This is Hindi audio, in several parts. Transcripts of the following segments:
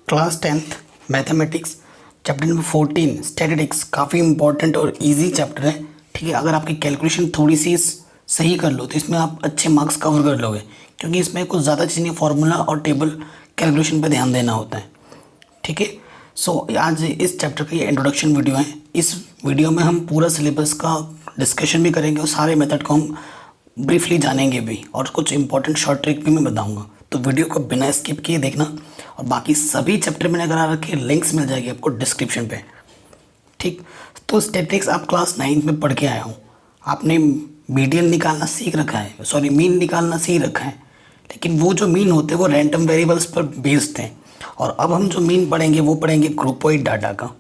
Class 10th mathematics chapter number 14 statistics काफ़ी इंपॉर्टेंट और इजी चैप्टर है। ठीक है, अगर आपकी कैलकुलेशन थोड़ी सी सही कर लो तो इसमें आप अच्छे मार्क्स कवर कर लोगे, क्योंकि इसमें कुछ ज़्यादा चीज़ें फार्मूला और टेबल कैलकुलेशन पे ध्यान देना होता है। ठीक है, सो आज इस चैप्टर का ये इंट्रोडक्शन वीडियो है। इस वीडियो में हम पूरा सिलेबस का डिस्कशन भी करेंगे और सारे मेथड को हम ब्रीफली जानेंगे भी, और कुछ इंपॉर्टेंट शॉर्ट ट्रिक भी मैं बताऊंगा। तो वीडियो को बिना स्किप किए देखना, और बाकी सभी चैप्टर मैंने करा रखे लिंक्स मिल जाएगी आपको डिस्क्रिप्शन पे। ठीक, तो स्टैटिस्टिक्स आप क्लास 9 में पढ़ के आए हो, आपने मीडियन निकालना सीख रखा है, सॉरी मीन निकालना सीख रखा है, लेकिन वो जो मीन होते हैं वो रैंडम वेरिएबल्स पर बेस्ड हैं। और अब हम जो मीन पढ़ेंगे वो पढ़ेंगे ग्रुपोइड डाटा का।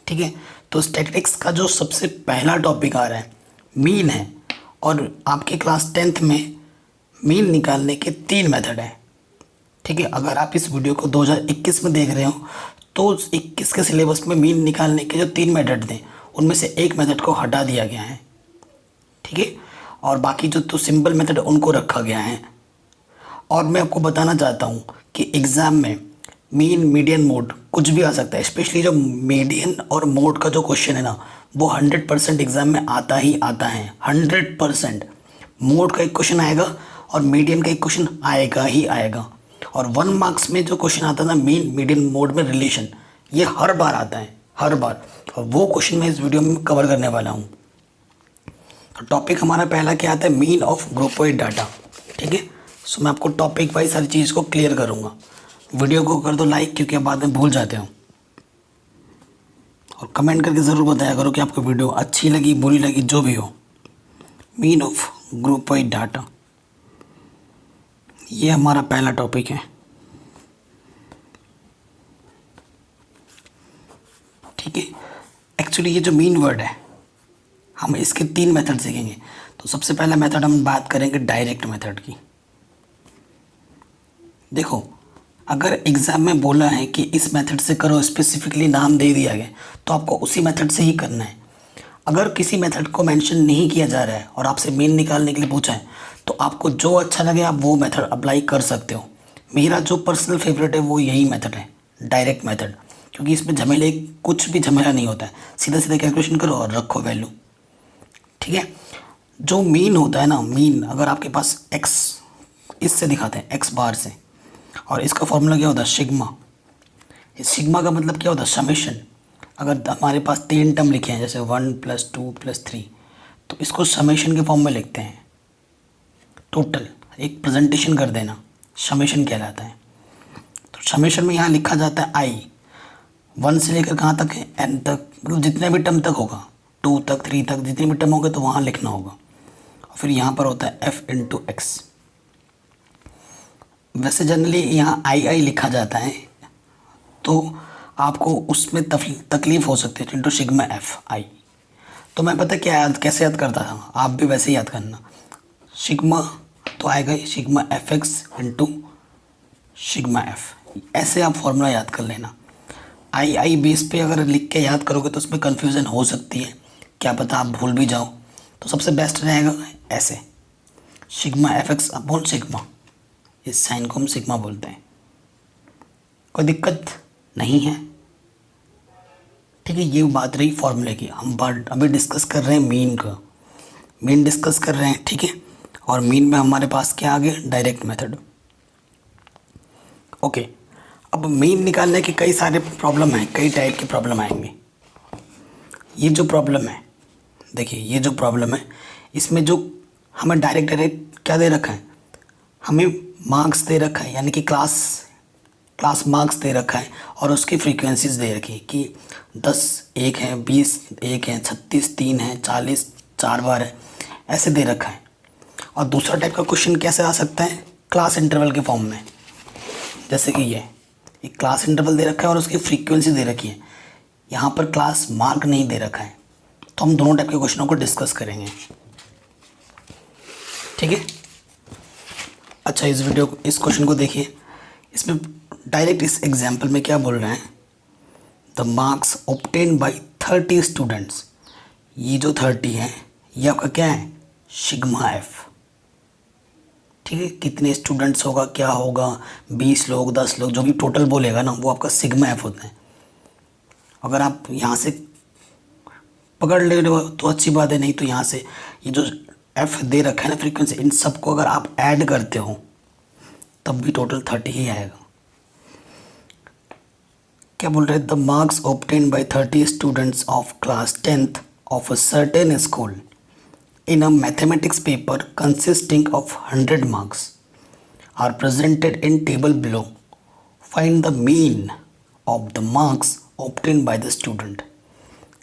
ठीक है, तो स्टैटिस्टिक्स का जो सबसे पहला टॉपिक आ रहा है मीन है, और आपके क्लास 10th में मीन निकालने के 3 मेथड हैं। ठीक है, अगर आप इस वीडियो को 2021 में देख रहे हो तो 21 के सिलेबस में मीन निकालने के जो 3 मेथड थे उनमें से एक मेथड को हटा दिया गया है। ठीक है, और बाकी जो तो सिंपल मेथड उनको रखा गया है। और मैं आपको बताना चाहता हूँ कि एग्ज़ाम में मीन मीडियन मोड कुछ भी आ सकता है, स्पेशली जो मीडियन और मोड का जो क्वेश्चन है ना वो 100% एग्ज़ाम में आता ही आता है। 100% मोड का एक क्वेश्चन आएगा और मीडियन का एक क्वेश्चन आएगा ही आएगा। और 1 मार्क्स में जो क्वेश्चन आता है ना मीन मीडियन मोड में रिलेशन, ये हर बार आता है, हर बार। और वो क्वेश्चन मैं इस वीडियो में कवर करने वाला हूँ। तो टॉपिक हमारा पहला क्या आता है, मीन ऑफ ग्रुपोइड डाटा। ठीक है, सो मैं आपको टॉपिक वाइज सारी चीज़ को क्लियर करूँगा। वीडियो को कर दो लाइक, क्योंकि आप बाद में भूल जाते हो, और कमेंट करके ज़रूर बताया करो कि आपको वीडियो अच्छी लगी, बुरी लगी, जो भी हो। मीन ऑफ ग्रुपोइड डाटा, ये हमारा पहला टॉपिक है। ठीक है, एक्चुअली ये जो मीन वर्ड है हम इसके 3 मेथड सीखेंगे। तो सबसे पहला मेथड हम बात करेंगे डायरेक्ट मेथड की। देखो, अगर एग्ज़ाम में बोला है कि इस मेथड से करो, स्पेसिफिकली नाम दे दिया गया, तो आपको उसी मेथड से ही करना है। अगर किसी मेथड को मेंशन नहीं किया जा रहा है और आपसे मीन निकालने के लिए पूछा है तो आपको जो अच्छा लगे आप वो मेथड अप्लाई कर सकते हो। मेरा जो पर्सनल फेवरेट है वो यही मेथड है, डायरेक्ट मेथड, क्योंकि इसमें झमेले कुछ भी झमेला नहीं होता है, सीधा सीधा कैलकुलेशन करो और रखो वैल्यू। ठीक है, जो मीन होता है ना, मीन अगर आपके पास एक्स इससे दिखाते हैं, एक्स बार से, और इसका फॉर्मूला क्या होता है, सिग्मा। इस सिग्मा का मतलब क्या होता है, समेशन। अगर हमारे पास 3 टर्म लिखे हैं जैसे 1 + 2 + 3, तो इसको समेशन के फॉर्म में लिखते हैं। टोटल एक प्रेजेंटेशन कर देना, समेशन कहलाता है। तो समेशन में यहाँ लिखा जाता है आई, 1 से लेकर कहाँ तक है, n तक, मतलब जितने भी टर्म तक होगा, 2 तक, 3 तक, जितने भी टर्म होंगे तो वहाँ लिखना होगा। और फिर यहाँ पर होता है f × x। वैसे जनरली यहाँ आई लिखा जाता है, तो आपको उसमें तकलीफ़ हो सकती है, सिग्मा f आई। तो मैं पता क्या कैसे याद करता था, आप भी वैसे ही याद करना। सिग्मा तो आएगा ही, सिग्मा fx × सिग्मा f, ऐसे आप फॉर्मूला याद कर लेना। आई बेस पे अगर लिख के याद करोगे तो उसमें कन्फ्यूज़न हो सकती है, क्या पता आप भूल भी जाओ। तो सबसे बेस्ट रहेगा ऐसे, सिग्मा fx / सिग्मा, इस साइन को हम सिग्मा बोलते हैं। कोई दिक्कत नहीं है। ठीक है, ये बात रही फॉर्मूले की। हम अभी डिस्कस कर रहे हैं मीन का, मीन डिस्कस कर रहे हैं। ठीक है, और मीन में हमारे पास क्या आ गया, डायरेक्ट मेथड। ओके, अब मीन निकालने के कई सारे प्रॉब्लम हैं, कई टाइप के प्रॉब्लम आएंगे। ये जो प्रॉब्लम है, देखिए ये जो प्रॉब्लम है, इसमें जो हमें डायरेक्ट क्या दे रखा है, हमें मार्क्स दे रखा है, यानी कि क्लास मार्क्स दे रखा है, और उसकी फ्रीक्वेंसीज दे रखी है कि 10 1 है, 20 1 है, 36 3 है, 40 4 बार है, ऐसे दे रखा है। और दूसरा टाइप का क्वेश्चन कैसे आ सकता है, क्लास इंटरवल के फॉर्म में, जैसे कि ये एक क्लास इंटरवल दे रखा है और उसकी फ्रीक्वेंसी दे रखी है, यहाँ पर क्लास मार्क नहीं दे रखा है। तो हम दोनों टाइप के क्वेश्चनों को डिस्कस करेंगे। ठीक है, अच्छा इस क्वेश्चन को देखिए। इसमें डायरेक्ट इस एग्जाम्पल में क्या बोल रहे हैं, the marks obtain bye 30 students. ये जो 30 है ये आपका क्या है, सिग्मा f। ठीक है, कितने स्टूडेंट्स होगा, क्या होगा, 20 लोग, 10 लोग, जो भी टोटल बोलेगा ना वो आपका सिग्मा एफ होता है। अगर आप यहाँ से पकड़ ले रहे हो तो अच्छी बात है, नहीं तो यहाँ से ये जो एफ दे रखा है ना फ्रीक्वेंसी, इन सबको अगर आप ऐड करते हो तब भी टोटल 30 ही आएगा। क्या बोल रहे हैं, the marks obtain bye 30 students of class 10th of a certain school in a mathematics paper consisting of 100 marks are presented in table below. Find the mean of the marks obtained by the student.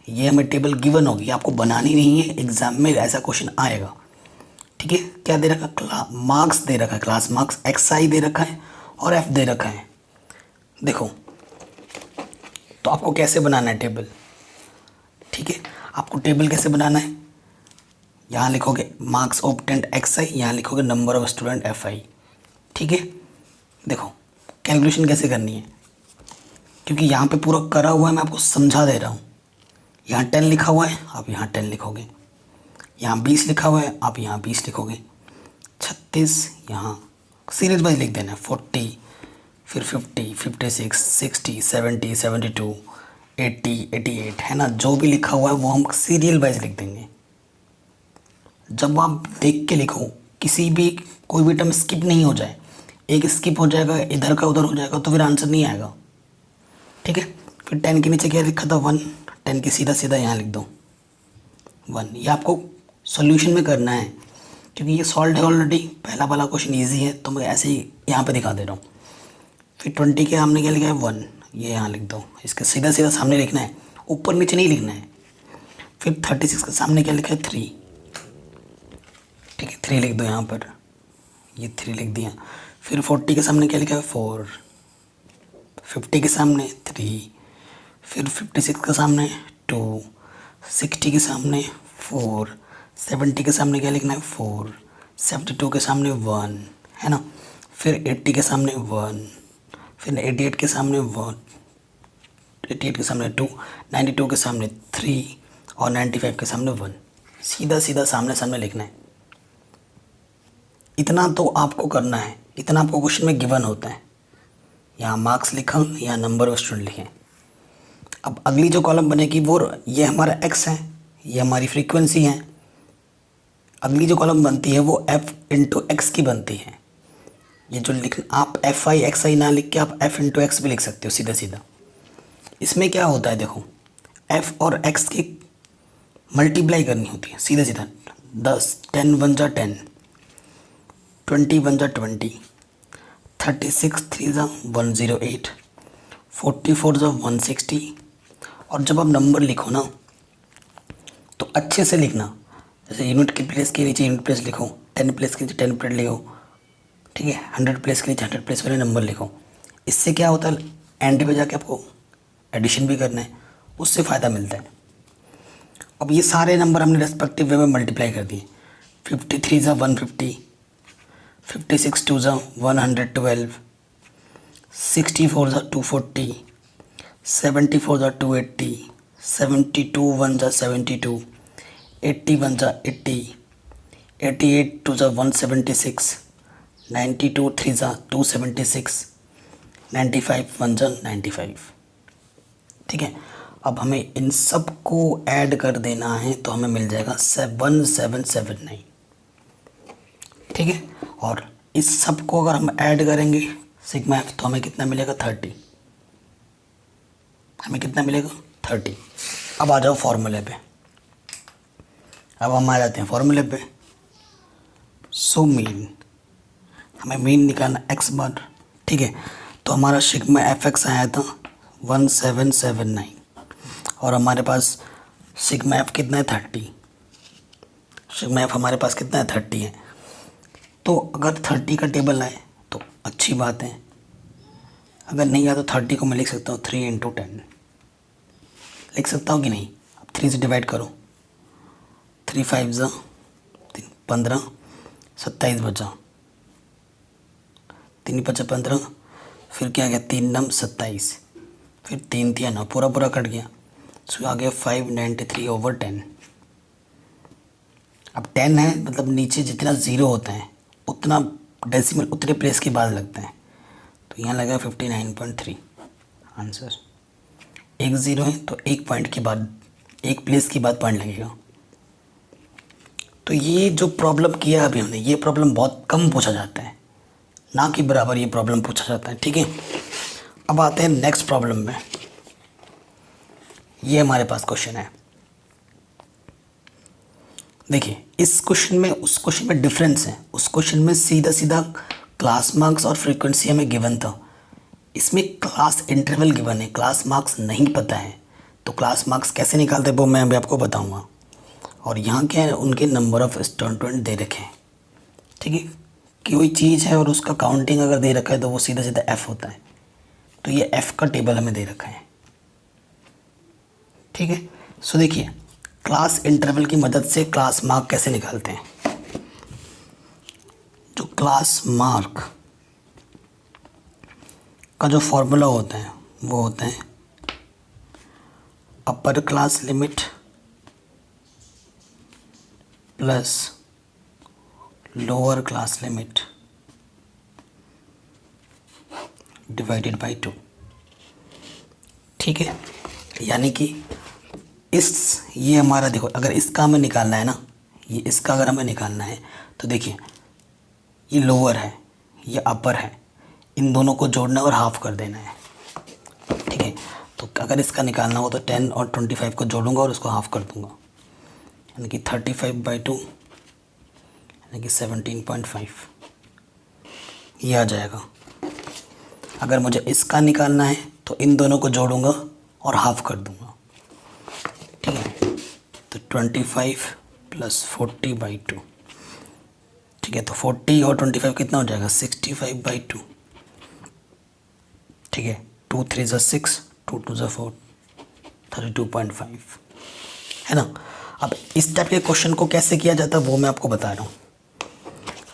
ये हमें टेबल गिवन होगी, आपको बनानी नहीं है, एग्जाम में ऐसा क्वेश्चन आएगा। ठीक है, क्या दे रखा है, मार्क्स दे रखा है, क्लास मार्क्स XI दे रखा है और F दे रखा है। देखो तो आपको कैसे बनाना है टेबल। ठीक है, आपको टेबल कैसे बनाना है, यहाँ लिखोगे मार्क्स ऑब्टेन्ड XI, यहाँ लिखोगे नंबर ऑफ स्टूडेंट FI। ठीक है, देखो कैलकुलेशन कैसे करनी है, क्योंकि यहाँ पे पूरा करा हुआ है, मैं आपको समझा दे रहा हूँ। यहाँ 10 लिखा हुआ है, आप यहाँ 10 लिखोगे, यहाँ 20 लिखा हुआ है, आप यहाँ 20 लिखोगे, 36 यहाँ सीरीज वाइज लिख देना है, 40, फिर 50, 56, 60, 70, 72, 80, 88 है ना, जो भी लिखा हुआ है वो हम सीरियल वाइज लिख देंगे। जब आप देख के लिखो, किसी भी कोई भी टर्म स्किप नहीं हो जाए, एक स्किप हो जाएगा, इधर का उधर हो जाएगा तो फिर आंसर नहीं आएगा। ठीक है, फिर 10 के नीचे क्या लिखा था 1, 10 के सीधा सीधा यहाँ लिख दो 1। ये आपको सॉल्यूशन में करना है, क्योंकि ये सॉल्व है ऑलरेडी, पहला वाला क्वेश्चन ईजी है तो मैं ऐसे ही यहाँ पे दिखा दे रहा हूँ। फिर 20 के हमने क्या लिखा है 1, ये यहाँ लिख दो, इसके सीधा सीधा सामने लिखना है, ऊपर नीचे नहीं लिखना है। फिर 36 के सामने क्या लिखा है 3, ठीक है 3 लिख दो यहाँ पर, ये 3 लिख दिया। फिर 40 के सामने क्या लिखा है 4, 50 के सामने 3, फिर 56 के सामने 2, 60 के सामने 4, 70 के सामने क्या लिखना है 4, 72 के सामने 1 है ना, फिर 80 के सामने 1, फिर 88 के सामने 1, 88 के सामने 2, 92 के सामने 3 और 95 के सामने 1। सीधा सीधा सामने सामने लिखना है। इतना तो आपको करना है, इतना आपको क्वेश्चन में गिवन होता है। यहाँ मार्क्स लिखा, यहाँ नंबर ऑफ स्टूडेंट लिखे। अब अगली जो कॉलम बनेगी वो, ये हमारा x है, ये हमारी फ्रीक्वेंसी है। अगली जो कॉलम बनती है वो f इंटू एक्स की बनती है। ये जो लिख, आप FI XI ना लिख के आप f इंटू एक्स भी लिख सकते हो सीधा सीधा। इसमें क्या होता है देखो, f और x की मल्टीप्लाई करनी होती है सीधा सीधा। 10 10 1 जा 10, 20 1 जा 20, 36 3 जा 108, 44 जा 160। और जब आप नंबर लिखो ना तो अच्छे से लिखना, जैसे यूनिट के प्लेस के नीचे यूनिट प्लेस लिखो, 10 प्लेस के नीचे 10 प्लेस लिखो, ठीक है, 100 प्लेस के नीचे 100 प्लेस वाले नंबर लिखो। इससे क्या होता है, एंड पे जाके आपको एडिशन भी करना है, उससे फ़ायदा मिलता है। अब ये सारे नंबर हमने रेस्पेक्टिव वे में मल्टीप्लाई कर दिए। 53 जा 150, 56 2 जा 112, 64 जा 240, 74 जा 280, 72 1 जा 72, 81 जा 80, 88 2 जा 176, 92 3 जा 276, 95 1 जा 95। ठीक है, अब हमें इन सब को ऐड कर देना है तो हमें मिल जाएगा 7779। ठीक है, और इस सब को अगर हम ऐड करेंगे सिग्मा एफ तो हमें कितना मिलेगा 30। हमें कितना मिलेगा 30। अब आ जाओ फॉर्मूले पे। अब हम आ जाते हैं फॉर्मूले पे। सो मीन, हमें मीन निकालना x बार। ठीक है, तो हमारा सिग्मा एफ एक्स आया था 1779 और हमारे पास सिग्मा एफ कितना है 30। सिग्मा एफ हमारे पास कितना है 30 है। तो अगर 30 का टेबल आए तो अच्छी बात है, अगर नहीं आया तो 30 को मैं लिख सकता हूँ 3 × 10 लिख सकता हूँ कि नहीं। अब 3 से डिवाइड करो, 3 5 जा 15, 27 बचा, 3 5 15, फिर क्या गया 3 9 27, फिर 3 3 9, पूरा पूरा कट गया। सो आ गया 593/10। अब 10 है मतलब नीचे जितना ज़ीरो होता है उतना डेसिमल उतने प्लेस के बाद लगते हैं। तो यहाँ लगा 59.3 आंसर। एक ज़ीरो है तो एक पॉइंट के बाद, एक प्लेस के बाद पॉइंट लगेगा। तो ये जो प्रॉब्लम किया अभी हमने, ये प्रॉब्लम बहुत कम पूछा जाता है, ना कि बराबर ये प्रॉब्लम पूछा जाता है। ठीक है, अब आते हैं नेक्स्ट प्रॉब्लम में। ये हमारे पास क्वेश्चन है, देखिए इस क्वेश्चन में उस क्वेश्चन में डिफरेंस है। उस क्वेश्चन में सीधा सीधा क्लास मार्क्स और फ्रीक्वेंसी हमें गिवन था, इसमें क्लास इंटरवल गिवन है, क्लास मार्क्स नहीं पता है। तो क्लास मार्क्स कैसे निकालते हैं वो मैं अभी आपको बताऊंगा। और यहाँ क्या है, उनके नंबर ऑफ़ स्टूडेंट दे रखे हैं। ठीक है, कोई चीज़ है और उसका काउंटिंग अगर दे रखा है तो वो सीधा सीधा एफ़ होता है। तो ये एफ़ का टेबल हमें दे रखा है। ठीक है, सो देखिए क्लास इंटरवल की मदद से क्लास मार्क कैसे निकालते हैं। जो क्लास मार्क का जो फॉर्मूला होता है वो होता है upper class limit plus lower class limit divided by 2। ठीक है, यानी कि ये हमारा देखो, अगर इसका हमें निकालना है ना, ये इसका अगर हमें निकालना है तो देखिए ये लोअर है, ये अपर है, इन दोनों को जोड़ना और हाफ कर देना है। ठीक है, तो अगर इसका निकालना हो तो 10 और 25 को जोड़ूंगा और उसको हाफ कर दूंगा, यानी कि 35/2 यानी कि 17.5 ये आ जाएगा। अगर मुझे इसका निकालना है तो इन दोनों को जोड़ूंगा और हाफ कर दूंगा। ठीक है, तो 25 + 40/2। ठीक है, तो 40 और 25 कितना हो जाएगा, 65/2। ठीक है, 2 3 = 6, 2 2 = 4, 32.5 है ना। अब इस टाइप के क्वेश्चन को कैसे किया जाता है वो मैं आपको बता रहा हूँ।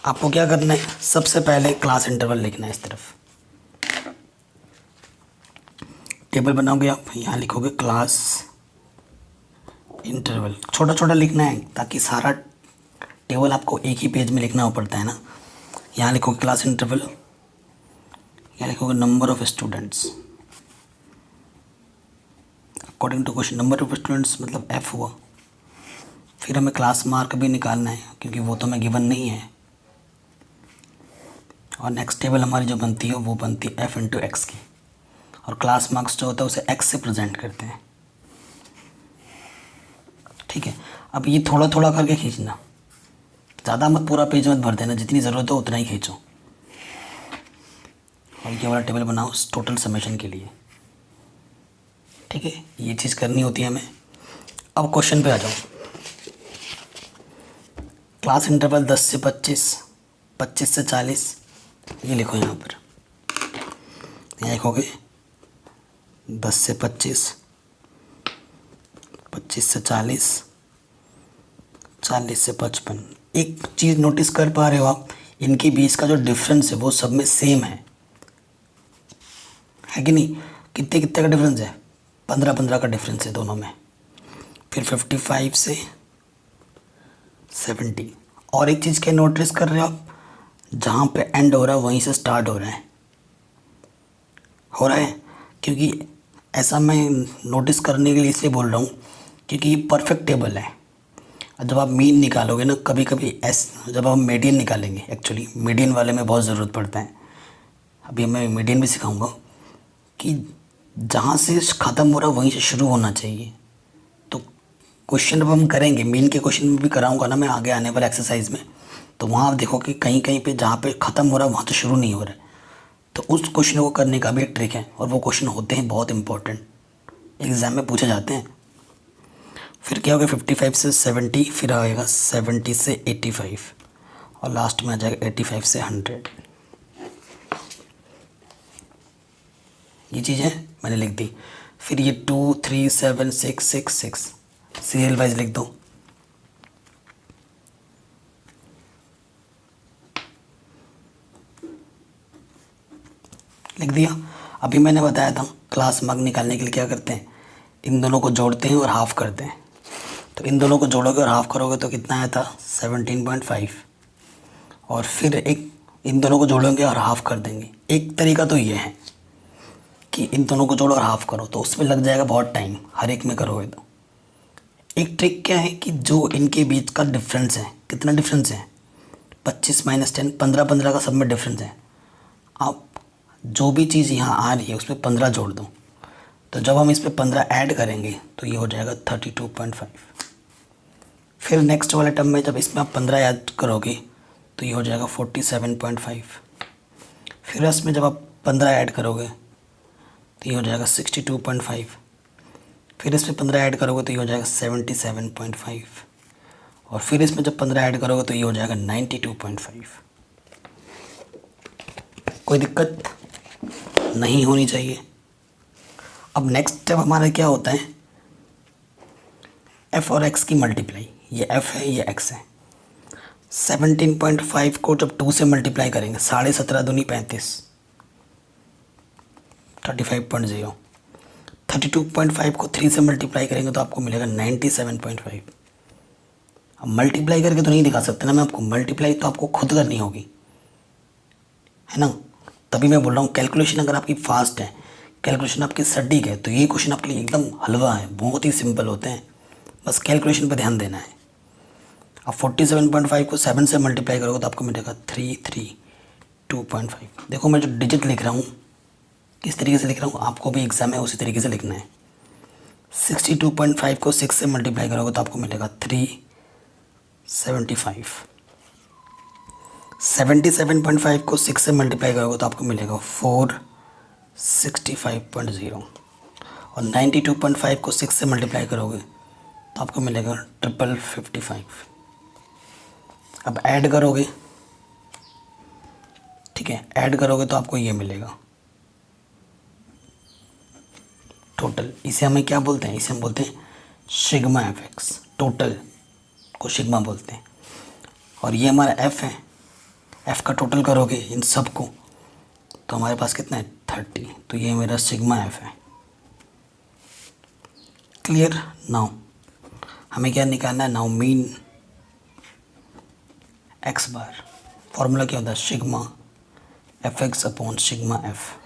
आपको क्या करना है, सबसे पहले क्लास इंटरवल लिखना है। इस तरफ टेबल बनाओगे आप, यहाँ लिखोगे क्लास इंटरवल, छोटा छोटा लिखना है ताकि सारा टेबल आपको एक ही पेज में लिखना हो पड़ता है ना। यहाँ लिखोगे क्लास इंटरवल, यहाँ लिखोगे number of students according to question. Number of students मतलब एफ हुआ। फिर हमें क्लास मार्क भी निकालना है क्योंकि वो तो हमें गिवन नहीं है। और नेक्स्ट टेबल हमारी जो बनती है वो बनती है एफ इंटू एक्स की, और क्लास मार्क्स जो होता है उसे एक्स से प्रेजेंट करते हैं। ठीक है, अब ये थोड़ा थोड़ा करके खींचना, ज़्यादा मत पूरा पेज मत भर देना, जितनी ज़रूरत हो उतना ही खींचो। और ये वाला टेबल बनाओ टोटल समेशन के लिए। ठीक है, ये चीज़ करनी होती है हमें। अब क्वेश्चन पे आ जाओ। क्लास इंटरवल 10 से 25, 25 से 40, ये लिखो यहाँ पर। यहाँ लिखोगे 10 से 25, 25 से 40, 40 से 55। एक चीज़ नोटिस कर पा रहे हो आप, इनके बीच का जो डिफरेंस है वो सब में सेम है कि नहीं। कितने कितने का डिफरेंस है, 15-15 का डिफरेंस है दोनों में। फिर 55 से 70। और एक चीज़ क्या नोटिस कर रहे हो आप, जहाँ पे एंड हो रहा है वहीं से स्टार्ट हो रहा है। क्योंकि ऐसा मैं नोटिस करने के लिए इसलिए बोल रहा हूँ क्योंकि ये परफेक्ट टेबल है। जब आप मीन निकालोगे ना, कभी कभी जब आप मीडियन निकालेंगे, एक्चुअली मीडियन वाले में बहुत ज़रूरत पड़ता है, अभी मैं मीडियन भी सिखाऊंगा कि जहाँ से ख़त्म हो रहा है वहीं से शुरू होना चाहिए। तो क्वेश्चन अब हम करेंगे, मीन के क्वेश्चन में भी कराऊंगा ना मैं आगे आने वाले एक्सरसाइज में, तो वहाँ आप देखो कि कहीं कहीं पे जहाँ पे ख़त्म हो रहा है वहाँ तो शुरू नहीं हो रहा है। तो उस क्वेश्चन को करने का भी एक ट्रिक है, और वो क्वेश्चन होते हैं बहुत इंपॉर्टेंट, एग्ज़ाम में पूछे जाते हैं। फिर क्या होगा, 55 से 70, फिर आएगा 70 से 85, और लास्ट में आ जाएगा 85 से 100। ये चीज़ें मैंने लिख दी। फिर ये 2 3 7 6 6 6 सीरियल वाइज लिख दो। लिख दिया। अभी मैंने बताया था क्लास मार्क निकालने के लिए क्या करते हैं, इन दोनों को जोड़ते हैं और हाफ करते हैं। तो इन दोनों को जोड़ोगे और हाफ करोगे तो कितना आया था, 17.5। और फिर एक इन दोनों को जोड़ेंगे और हाफ कर देंगे। एक तरीका तो ये है कि इन दोनों को जोड़ो और हाफ करो, तो उसमें लग जाएगा बहुत टाइम, हर एक में करोगे तो। एक ट्रिक क्या है कि जो इनके बीच का डिफरेंस है, कितना डिफरेंस है, 25 - 10, 15 का सब में डिफरेंस है। आप जो भी चीज़ यहाँ आ रही है उसमें 15 जोड़ दो, तो जब हम इस पर 15 ऐड करेंगे तो ये हो जाएगा 32.5। फिर नेक्स्ट वाले टर्म में जब इसमें आप 15 ऐड करोगे तो ये हो जाएगा 47.5। फिर इसमें जब आप 15 ऐड करोगे तो ये हो जाएगा 62.5। फिर इसमें 15 ऐड करोगे तो ये हो जाएगा 77.5। और फिर इसमें जब 15 ऐड करोगे तो ये हो जाएगा 92.5। कोई दिक्कत नहीं होनी चाहिए। अब नेक्स्ट स्टेप हमारा क्या होता है, f और x की मल्टीप्लाई। ये f है, ये x है। 17.5 को जब 2 से मल्टीप्लाई करेंगे, 17.5 दूनी 35, 35.0। 32.5 को 3 से मल्टीप्लाई करेंगे तो आपको मिलेगा 97.5। अब मल्टीप्लाई करके तो नहीं दिखा सकते ना मैं आपको, मल्टीप्लाई तो आपको खुद करनी होगी, है ना। तभी मैं बोल रहा हूँ कैलकुलेशन अगर आपकी फास्ट है, कैलकुलेशन आपकी सटीक है, तो ये क्वेश्चन आपके लिए एकदम हलवा है, बहुत ही सिंपल होते हैं, बस कैलकुलेशन पर ध्यान देना है। अब 47.5 को 7 से मल्टीप्लाई करोगे तो आपको मिलेगा 332.5। देखो मैं जो डिजिट लिख रहा हूँ किस तरीके से लिख रहा हूँ, आपको भी एग्जाम है उसी तरीके से लिखना है। 62.5 को 6 से मल्टीप्लाई करोगे तो आपको मिलेगा 375। 77.5 को 6 से मल्टीप्लाई करोगे तो आपको मिलेगा 465.0। और 92.5 को 6 से मल्टीप्लाई करोगे तो आपको मिलेगा 5555। अब ऐड करोगे, ठीक है, ऐड करोगे तो आपको ये मिलेगा टोटल। इसे हमें क्या बोलते हैं, इसे हम बोलते हैं सिग्मा एफ एक्स। टोटल को सिग्मा बोलते हैं। और ये हमारा एफ है, एफ का टोटल करोगे इन सब को तो हमारे पास कितना है 30। तो ये मेरा सिग्मा एफ है। क्लियर। नाउ हमें क्या निकालना है, नाउ मीन एक्स बार। फॉर्मूला क्या होता है, sigma F x upon sigma F.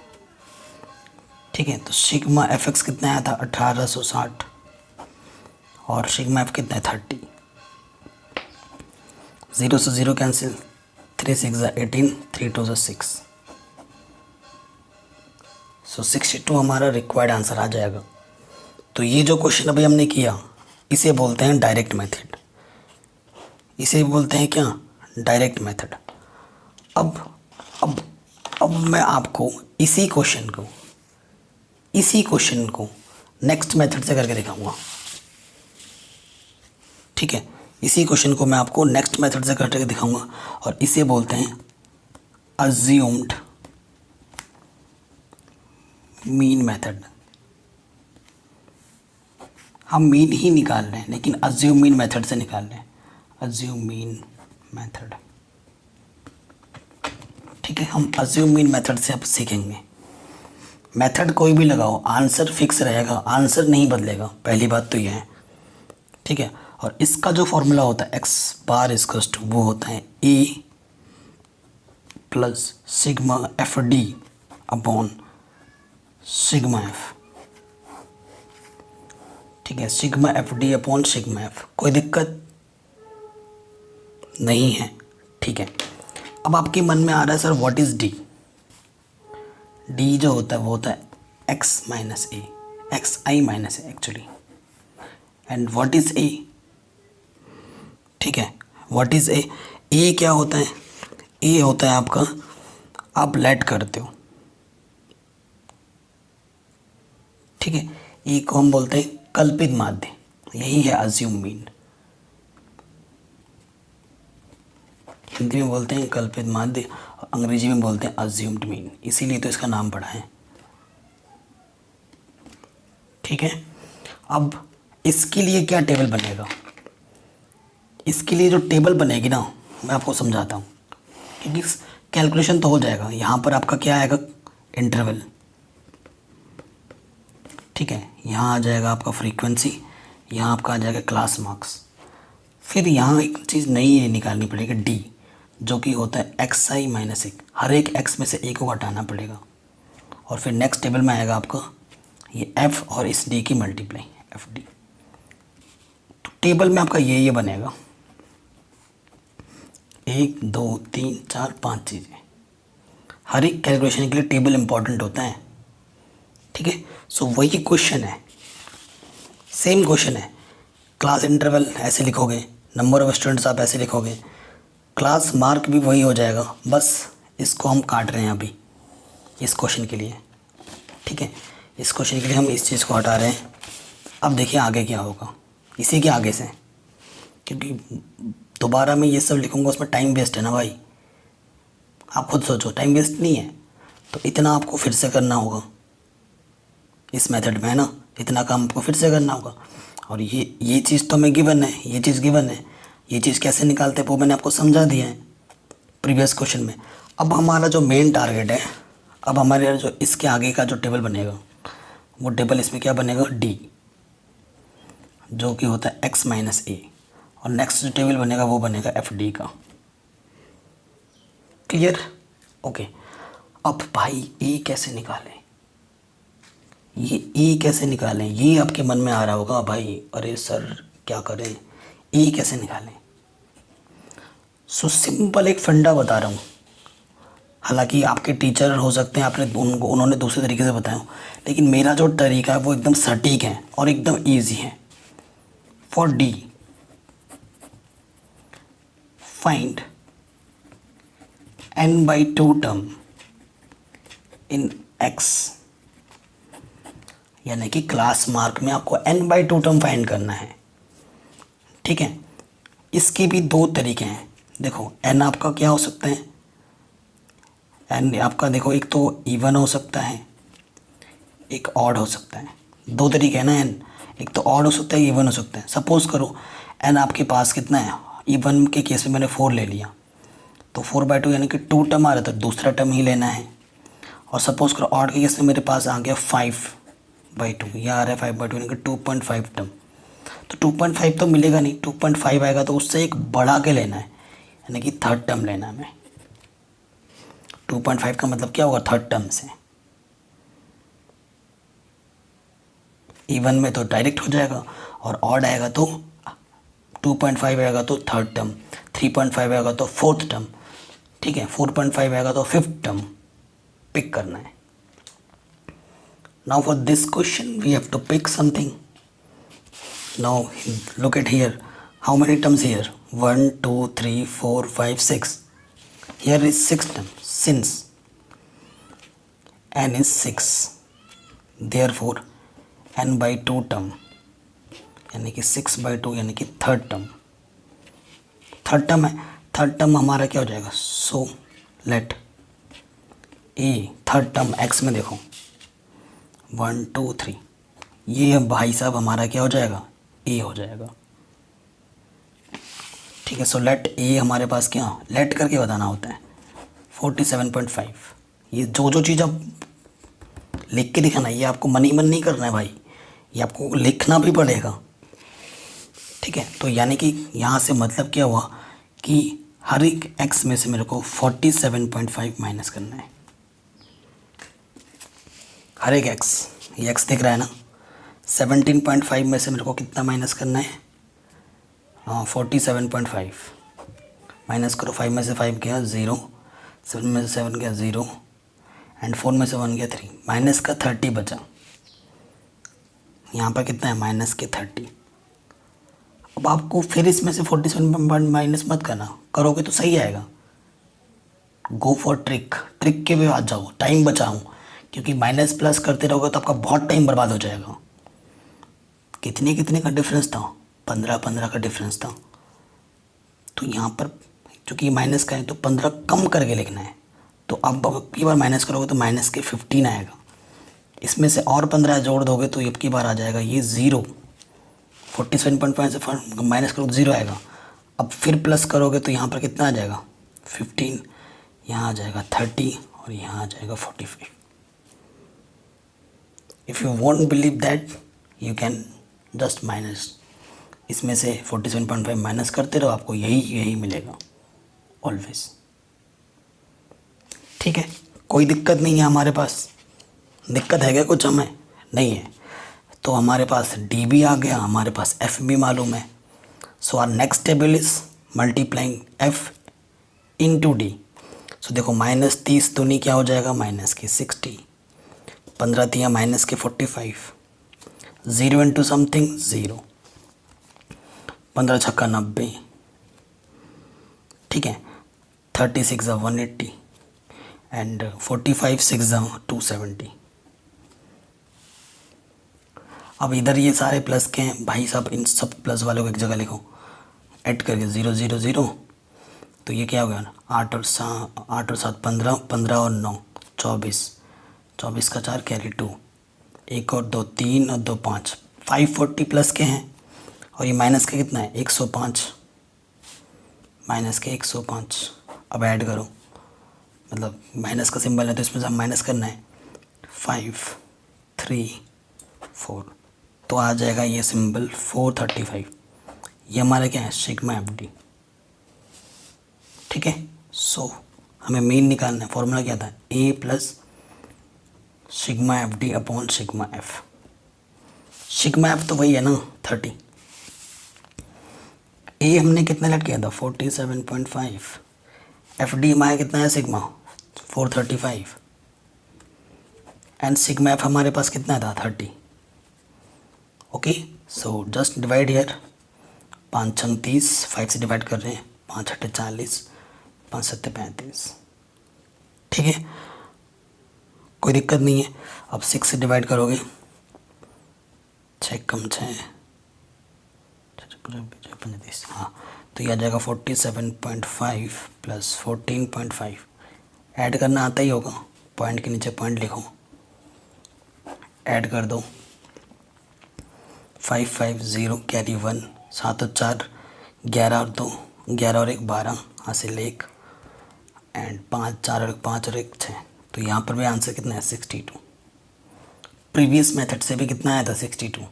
ठीक है, तो सिग्मा एफ एक्स कितना आया था 1860 और सिग्मा एफ कितना है 30। 0 से 0 कैंसिल, 3 6 18, 3 2 6। सो 62 हमारा रिक्वायर्ड आंसर आ जाएगा। तो ये जो क्वेश्चन अभी हमने किया इसे बोलते हैं डायरेक्ट मेथड। इसे बोलते हैं क्या, डायरेक्ट मेथड। अब मैं आपको इसी क्वेश्चन को नेक्स्ट मेथड से करके दिखाऊंगा। ठीक है, इसी क्वेश्चन को मैं आपको नेक्स्ट मेथड से करके दिखाऊंगा और इसे बोलते हैं अज्यूम्ड मीन मेथड। हम मीन ही निकाल रहे हैं लेकिन अज्यूम मीन मेथड से निकाल रहे हैं, अज्यूम मीन मेथड। ठीक है, हम अज्यूम मीन मेथड से अब सीखेंगे। मेथड कोई भी लगाओ आंसर फिक्स रहेगा, आंसर नहीं बदलेगा, पहली बात तो यह है। ठीक है, और इसका जो फॉर्मूला होता है एक्स बार इक्वल्स टू, वो होता है A plus sigma F D upon sigma F. ठीक है, sigma F D upon sigma F. कोई दिक्कत नहीं है। ठीक है, अब आपके मन में आ रहा है sir what is D. D जो होता है वो होता है x minus A, x I minus A actually. And what is a, ठीक है, व्हाट इज़ ए। ए क्या होता है, ए होता है आपका, आप लेट करते हो। ठीक है, ए को हम बोलते हैं कल्पित माध्य, यही है अज्यूम मीन। हिंदी में बोलते हैं कल्पित माध्य, अंग्रेजी में बोलते हैं अज्यूम्ड मीन, इसीलिए तो इसका नाम पड़ा है। ठीक है, अब इसके लिए क्या टेबल बनेगा, इसके लिए जो टेबल बनेगी ना मैं आपको समझाता हूँ, क्योंकि कैलकुलेशन तो हो जाएगा। यहाँ पर आपका क्या आएगा, इंटरवल। ठीक है, यहाँ आ जाएगा आपका फ्रीक्वेंसी, यहाँ आपका आ जाएगा क्लास मार्क्स। फिर यहाँ एक चीज़ नई निकालनी पड़ेगी डी। जो कि होता है एक्स आई माइनस एक, हर एक एक्स में से एक को घटाना पड़ेगा। और फिर नेक्स्ट टेबल में आएगा आपका ये एफ और इस डी की मल्टीप्लाई एफ डी। तो टेबल में आपका ये बनेगा 1 2 3 4 5 चीज़ें। हर एक कैलकुलेशन के लिए टेबल इंपॉर्टेंट होता है, ठीक है। सो वही क्वेश्चन है, सेम क्वेश्चन है। क्लास इंटरवल ऐसे लिखोगे, नंबर ऑफ स्टूडेंट्स आप ऐसे लिखोगे, क्लास मार्क भी वही हो जाएगा, बस इसको हम काट रहे हैं अभी इस क्वेश्चन के लिए, ठीक है। इस क्वेश्चन के लिए हम इस चीज़ को हटा रहे हैं। अब देखिए आगे क्या होगा इसी के आगे से, क्योंकि दोबारा मैं ये सब लिखूँगा उसमें टाइम वेस्ट है ना भाई। आप खुद सोचो, टाइम वेस्ट नहीं है तो इतना आपको फिर से करना होगा इस मेथड में, है ना। इतना काम आपको फिर से करना होगा। और ये चीज़ तो हमें गिवन है, ये चीज़ गिवन है, ये चीज़ कैसे निकालते हैं वो मैंने आपको समझा दिया है प्रीवियस क्वेश्चन में। अब हमारा जो मेन टारगेट है, अब हमारे जो इसके आगे का जो टेबल बनेगा वो टेबल इसमें क्या बनेगा, डी, जो कि होता है एक्स माइनस ए। और नेक्स्ट जो टेबल बनेगा वो बनेगा एफ डी का। Clear, okay. अब भाई ए कैसे निकालें, ये ए कैसे निकालें, ये आपके मन में आ रहा होगा भाई, अरे सर क्या करें, ए कैसे निकालें। सो सिंपल एक फंडा बता रहा हूँ, हालांकि आपके टीचर हो सकते हैं उन्होंने दूसरे तरीके से बताया हो, लेकिन मेरा जो तरीका है वो एकदम सटीक है और एकदम ईजी है। For D find n/2 term in x, यानी कि क्लास मार्क में आपको n/2 टर्म फाइंड करना है, ठीक है। इसके भी दो तरीके हैं। देखो n आपका क्या हो सकता है, n आपका देखो एक तो इवन हो सकता है, एक ऑड हो सकता है। दो तरीके हैं ना n, एक तो ऑड हो सकता है, इवन हो सकता है। सपोज करो n आपके पास कितना है, इवन के केस में मैंने 4 ले लिया तो 4/2 यानी कि 2 टर्म आ रहा था, दूसरा टर्म ही लेना है। और सपोज करो ऑड के केस में मेरे पास आ गया 5/2, यह आ रहा है 5/2 यानी कि 2.5 टर्म। तो 2.5 तो मिलेगा नहीं, 2.5 आएगा तो उससे एक बढ़ा के लेना है, यानी कि थर्ड टर्म लेना है हमें। 2.5 का मतलब क्या होगा, थर्ड टर्म से। इवन में तो डायरेक्ट हो जाएगा, और ऑड आएगा तो 2.5 आएगा तो थर्ड टर्म, 3.5 आएगा तो फोर्थ टर्म, ठीक है। 4.5 आएगा तो फिफ्थ टर्म पिक करना है। Now for this question we have to pick something. Now look at here, how many terms here, 1 2 3 4 5 6, here is 6 term since n is 6, therefore n/2 term यानी कि 6/2 यानी कि थर्ड टर्म, थर्ड टर्म है। थर्ड टर्म हमारा क्या हो जाएगा, so let a third term X में देखो 1 2 3, ये भाई साहब हमारा क्या हो जाएगा, ए हो जाएगा, ठीक है। सो लेट ए हमारे पास क्या, लेट करके बताना होता है 47.5। ये जो चीज़ आप लिख के दिखाना, ये आपको मन ही मन नहीं करना है भाई, ये आपको लिखना भी पड़ेगा, ठीक है। तो यानी कि यहाँ से मतलब क्या हुआ कि हर एक x में से मेरे को 47.5 माइनस करना है, हर एक x, ये x दिख रहा है ना। 17.5 में से मेरे को कितना माइनस करना है, 47.5 माइनस करो। 5 में से 5 गया 0, 7 में से 7 गया 0, एंड 4 में से 1 गया 3, माइनस का 30 बचा। यहाँ पर कितना है, माइनस के 30। अब आपको फिर इसमें से 47 माइनस मत करना, करोगे तो सही आएगा। गो फॉर ट्रिक, ट्रिक के भी आ जाओ, टाइम बचाओ, क्योंकि माइनस प्लस करते रहोगे तो आपका बहुत टाइम बर्बाद हो जाएगा। कितने का डिफरेंस था, 15 का डिफरेंस था। तो यहाँ पर चूँकि माइनस का है तो 15 कम करके लिखना है। तो अब की बार माइनस करोगे तो माइनस के 15 आएगा, इसमें से और 15 जोड़ दोगे तो अब की बार आ जाएगा ये 0। 47.5 से माइनस करो तो 0 आएगा। अब फिर प्लस करोगे तो यहाँ पर कितना आ जाएगा, 15, यहाँ आ जाएगा 30 और यहाँ आ जाएगा 45। If you won't believe that you can just minus, इसमें से 47.5 माइनस करते रहो, आपको यही मिलेगा। ऑलवेज। ठीक है, कोई दिक्कत नहीं है हमारे पास। दिक्कत है क्या कुछ हमें? नहीं है। तो हमारे पास डी भी आ गया, हमारे पास एफ भी मालूम है। So our next table is multiplying F into D. So देखो -30 दूनी क्या हो जाएगा, -60, 15 दिया -45, 0 इंटू समथिंग 0, 15 छक्का 90, ठीक है, 36 180 एंड 45 6 270। अब इधर ये सारे प्लस के हैं भाई साहब, इन सब प्लस वालों को एक जगह लिखो, ऐड करके 0 0 0। तो ये क्या हो गया, 8 और 7 15, 15 और 9 24, 24 का 4 कैरी 2, 1 और 2 3 और 2 5, 540 प्लस के हैं। और ये माइनस का कितना है, 105, माइनस के 105। अब ऐड करो, मतलब माइनस का सिंबल है तो इसमें से माइनस करना है, 5 3 4, तो आ जाएगा ये सिंबल 435। ये हमारा क्या है, सिग्मा एफ डी। ठीक है, सो हमें मीन निकालना है। फॉर्मूला क्या था, A plus sigma F D upon sigma F. Sigma F तो वही है ना 30, ए हमने कितना लेट किया था 47.5, एफ डी हमारा कितना है सिग्मा 435 एंड सिग्मा एफ हमारे पास कितना था 30। Okay, so just divide here, 5 छंग 30, 5 से डिवाइड कर रहे हैं, 5 8 40, 5 7 35। ठीक है, कोई दिक्कत नहीं है। अब 6 से डिवाइड करोगे, 6 कम 6 35, हाँ, तो ये आ जाएगा 47.5 प्लस 14.5। ऐड करना आता ही होगा, पॉइंट के नीचे पॉइंट लिखो, ऐड कर दो, 550 कैरी 1, 7 और 4 11 और 2 11 और 1 12, हासिल 1 एंड 5 4 और 5 और 1 6। तो यहाँ पर भी आंसर कितना है 62। प्रीवियस मेथड से भी कितना आया था 62।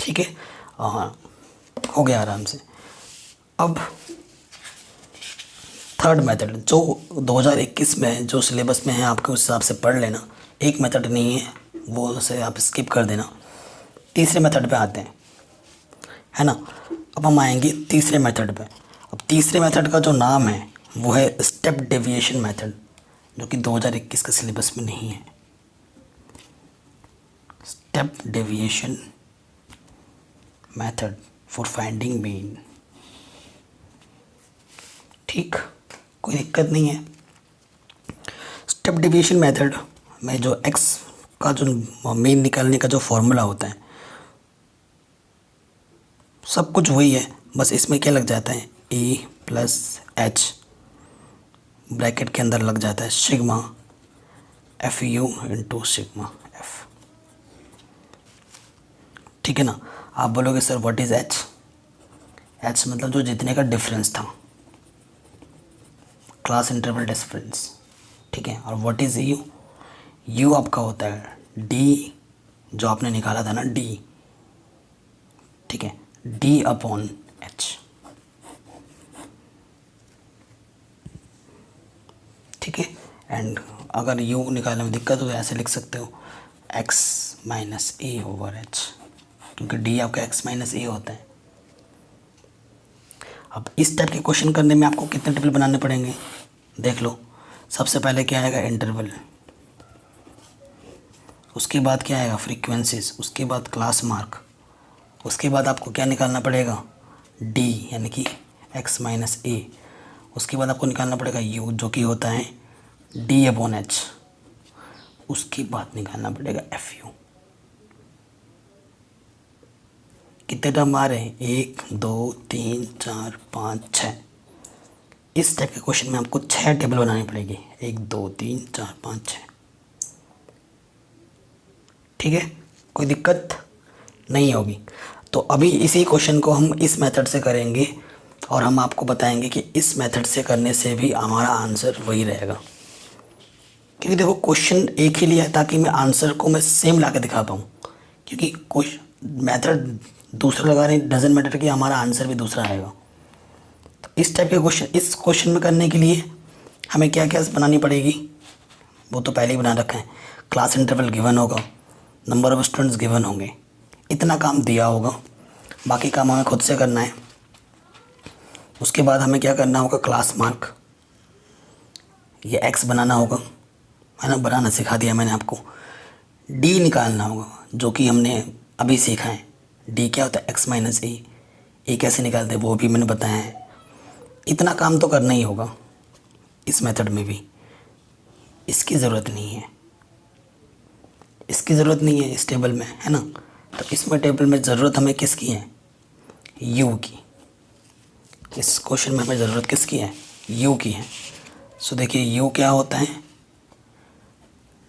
ठीक है, हाँ हो गया आराम से। अब थर्ड मेथड जो 2021 में जो सिलेबस में है आपके उस हिसाब से पढ़ लेना, एक मेथड नहीं है वो से आप स्किप कर देना। तीसरे मेथड पे आते हैं, है ना। अब हम आएंगे तीसरे मेथड पे। अब तीसरे मेथड का जो नाम है वो है स्टेप डेविएशन मेथड, जो कि 2021 के सिलेबस में नहीं है। Step deviation method for finding mean. ठीक, कोई दिक्कत नहीं है। स्टेप डेविएशन मेथड में जो एक्स का जो मीन निकालने का जो फॉर्मूला होता है सब कुछ वही है, बस इसमें क्या लग जाता है, ए प्लस एच ब्रैकेट के अंदर लग जाता है sigma F you into sigma F. ठीक है ना। आप बोलोगे sir what is H, H मतलब जो जितने का डिफरेंस था, क्लास इंटरवल डिफरेंस। ठीक है, और व्हाट इज यू, यू आपका होता है डी, जो आपने निकाला था ना डी। ठीक है, डी अपॉन एच। ठीक है, एंड अगर यू निकालने में दिक्कत हो तो ऐसे लिख सकते हो एक्स माइनस ए ओवर एच, क्योंकि डी आपका एक्स माइनस ए होता है। अब इस टाइप के क्वेश्चन करने में आपको कितने टेबल बनाने पड़ेंगे देख लो। सबसे पहले क्या आएगा, इंटरवल, उसके बाद क्या आएगा, फ्रीक्वेंसीज, उसके बाद क्लास मार्क, उसके बाद आपको क्या निकालना पड़ेगा, डी यानी कि एक्स माइनस ए, उसके बाद आपको निकालना पड़ेगा यू जो कि होता है डी अपॉन एच, उसके बाद निकालना पड़ेगा एफ यू। कितने टर्म आ रहे हैं, 1 2 3 4 5 6। इस टाइप के क्वेश्चन में आपको 6 टेबल बनानी पड़ेगी, 1 2 3 4 5 6। ठीक है, कोई दिक्कत नहीं होगी। तो अभी इसी क्वेश्चन को हम इस मेथड से करेंगे और हम आपको बताएंगे कि इस मेथड से करने से भी हमारा आंसर वही रहेगा। क्योंकि देखो क्वेश्चन एक ही लिया है ताकि मैं आंसर को मैं सेम ला के दिखा पाऊँ, क्योंकि क्वेश्चन मेथड दूसरा लगा रहे डजेंट मैटर कि हमारा आंसर भी दूसरा आएगा। इस टाइप के क्वेश्चन, इस क्वेश्चन में करने के लिए हमें क्या क्या बनानी पड़ेगी, वो तो पहले ही बना रखा है। क्लास इंटरवल गिवन होगा, नंबर ऑफ स्टूडेंट्स गिवन होंगे, इतना काम दिया होगा, बाकी काम हमें खुद से करना है। उसके बाद हमें क्या करना होगा, क्लास मार्क, ये एक्स बनाना होगा, है ना, बनाना सिखा दिया मैंने आपको। डी निकालना होगा, जो कि हमने अभी सीखा है। डी क्या होता है, एक्स माइनस ए कैसे निकालते हैं वो भी मैंने बताया है। इतना काम तो करना ही होगा इस मेथड में भी। इसकी ज़रूरत नहीं है, इसकी ज़रूरत नहीं है इस टेबल में, है ना। तो इसमें टेबल में ज़रूरत हमें किसकी है, यू की। इस क्वेश्चन में हमें ज़रूरत किसकी है, यू की है। सो देखिए यू क्या होता है,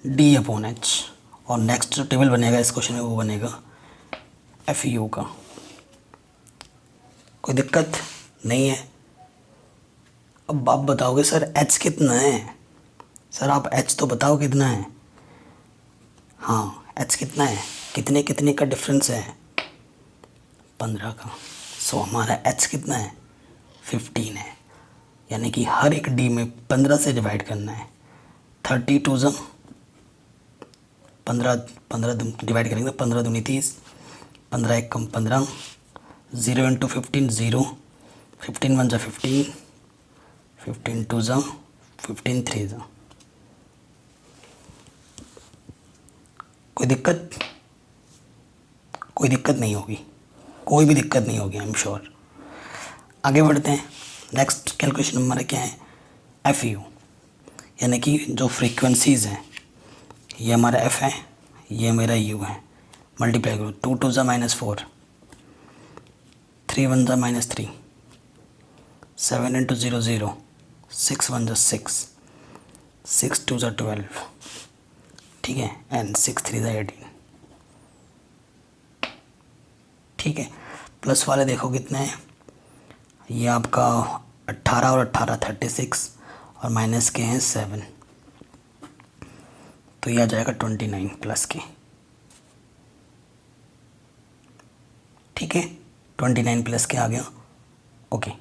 डी अपॉन एच, और नेक्स्ट जो टेबल बनेगा इस क्वेश्चन में वो बनेगा एफ यू का। कोई दिक्कत नहीं है। अब आप बताओगे सर एच कितना है, सर आप एच तो बताओ कितना है। हाँ एच कितना है, कितने कितने का डिफरेंस है, 15 का। सो हमारा एच कितना है, 15 है। यानी कि हर एक डी में 15 से डिवाइड करना है। 32 ज़म 15 डिवाइड करेंगे, 15 दूनी 30, 15 एक कम 15, 0 इंटू 15 0, 15 1 जा 15, 15 2 जा 15 3 जा। कोई दिक्कत, कोई दिक्कत नहीं होगी, कोई भी दिक्कत नहीं होगी, आई एम श्योर। आगे बढ़ते हैं। नेक्स्ट कैलकुलेशन हमारा क्या है, एफ यू, यानी कि जो फ्रीक्वेंसीज़ हैं, ये हमारा एफ है, ये मेरा यू है। मल्टीप्लाई करो, 2 2 जा -4, 3 1 जा -3, 7 इंटू 0 0, 6 1 जा 6, 6 2 जा 12, ठीक है, एंड 6 3 जा 18, ठीक है। प्लस वाले देखो कितने हैं, ये आपका 18 और 18 36, और माइनस के हैं 7, तो ये आ जाएगा 29 प्लस के, ठीक है। 29 प्लस के आ गया, ओके।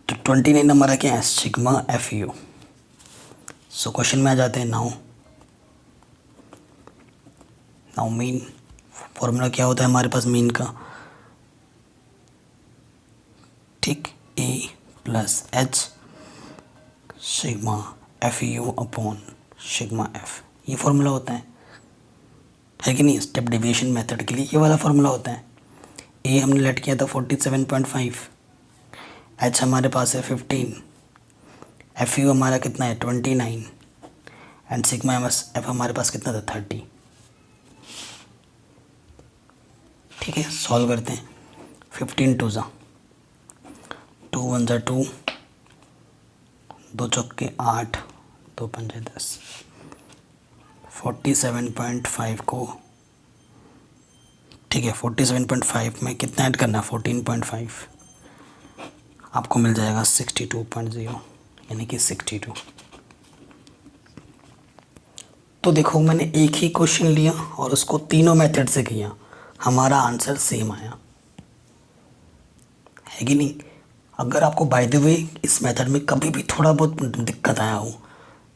तो 29 हमारा क्या है, sigma F you. So question में आ जाते हैं। नाउ मीन फॉर्मूला क्या होता है हमारे पास मीन का, ठीक, A plus H sigma F U upon sigma F, ये फॉर्मूला होता है कि नहीं। स्टेप डेविएशन मेथड के लिए ये वाला फॉर्मूला होता है। ए हमने लेट किया था 47.5, एच हमारे पास है 15, एफ यू हमारा कितना है 29, एंड सिग्मा एफ हमारे पास कितना था 30, ठीक है। सॉल्व करते हैं। 15 2 जा 2 1 जा 2, 2 चौके 8, 2 पंजे 10, 47.5 को, ठीक है, 47.5 में कितना ऐड करना है 14.5, आपको मिल जाएगा 62.0, यानी कि 62। तो देखो मैंने एक ही क्वेश्चन लिया और उसको तीनों मेथड से किया, हमारा आंसर सेम आया, है कि नहीं। अगर आपको बाय द वे इस मेथड में कभी भी थोड़ा बहुत दिक्कत आया हो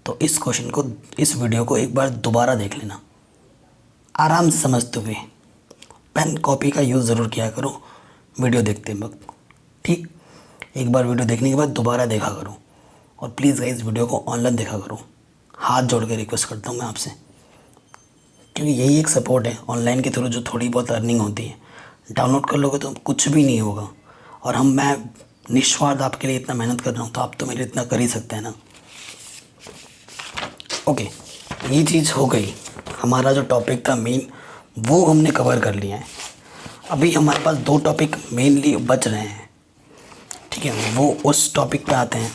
तो इस क्वेश्चन को, इस वीडियो को एक बार दोबारा देख लेना, आराम से समझते हुए। पेन कॉपी का यूज़ ज़रूर किया करो वीडियो देखते वक्त, ठीक। एक बार वीडियो देखने के बाद दोबारा देखा करो, और प्लीज़ गाइस वीडियो को ऑनलाइन देखा करो। हाथ जोड़ के रिक्वेस्ट करता हूँ मैं आपसे, क्योंकि यही एक सपोर्ट है ऑनलाइन के थ्रू जो थोड़ी बहुत अर्निंग होती है। डाउनलोड कर लोगे तो कुछ भी नहीं होगा, और मैं निस्वार्थ आपके लिए इतना मेहनत कर रहा हूँ, तो आप तो मेरे इतना कर ही सकते हैं ना। ओके, ये चीज़ हो गई। हमारा जो टॉपिक था मेन वो हमने कवर कर लिया है। अभी हमारे पास 2 टॉपिक मेनली बच रहे हैं, ठीक है, वो उस टॉपिक पे आते हैं,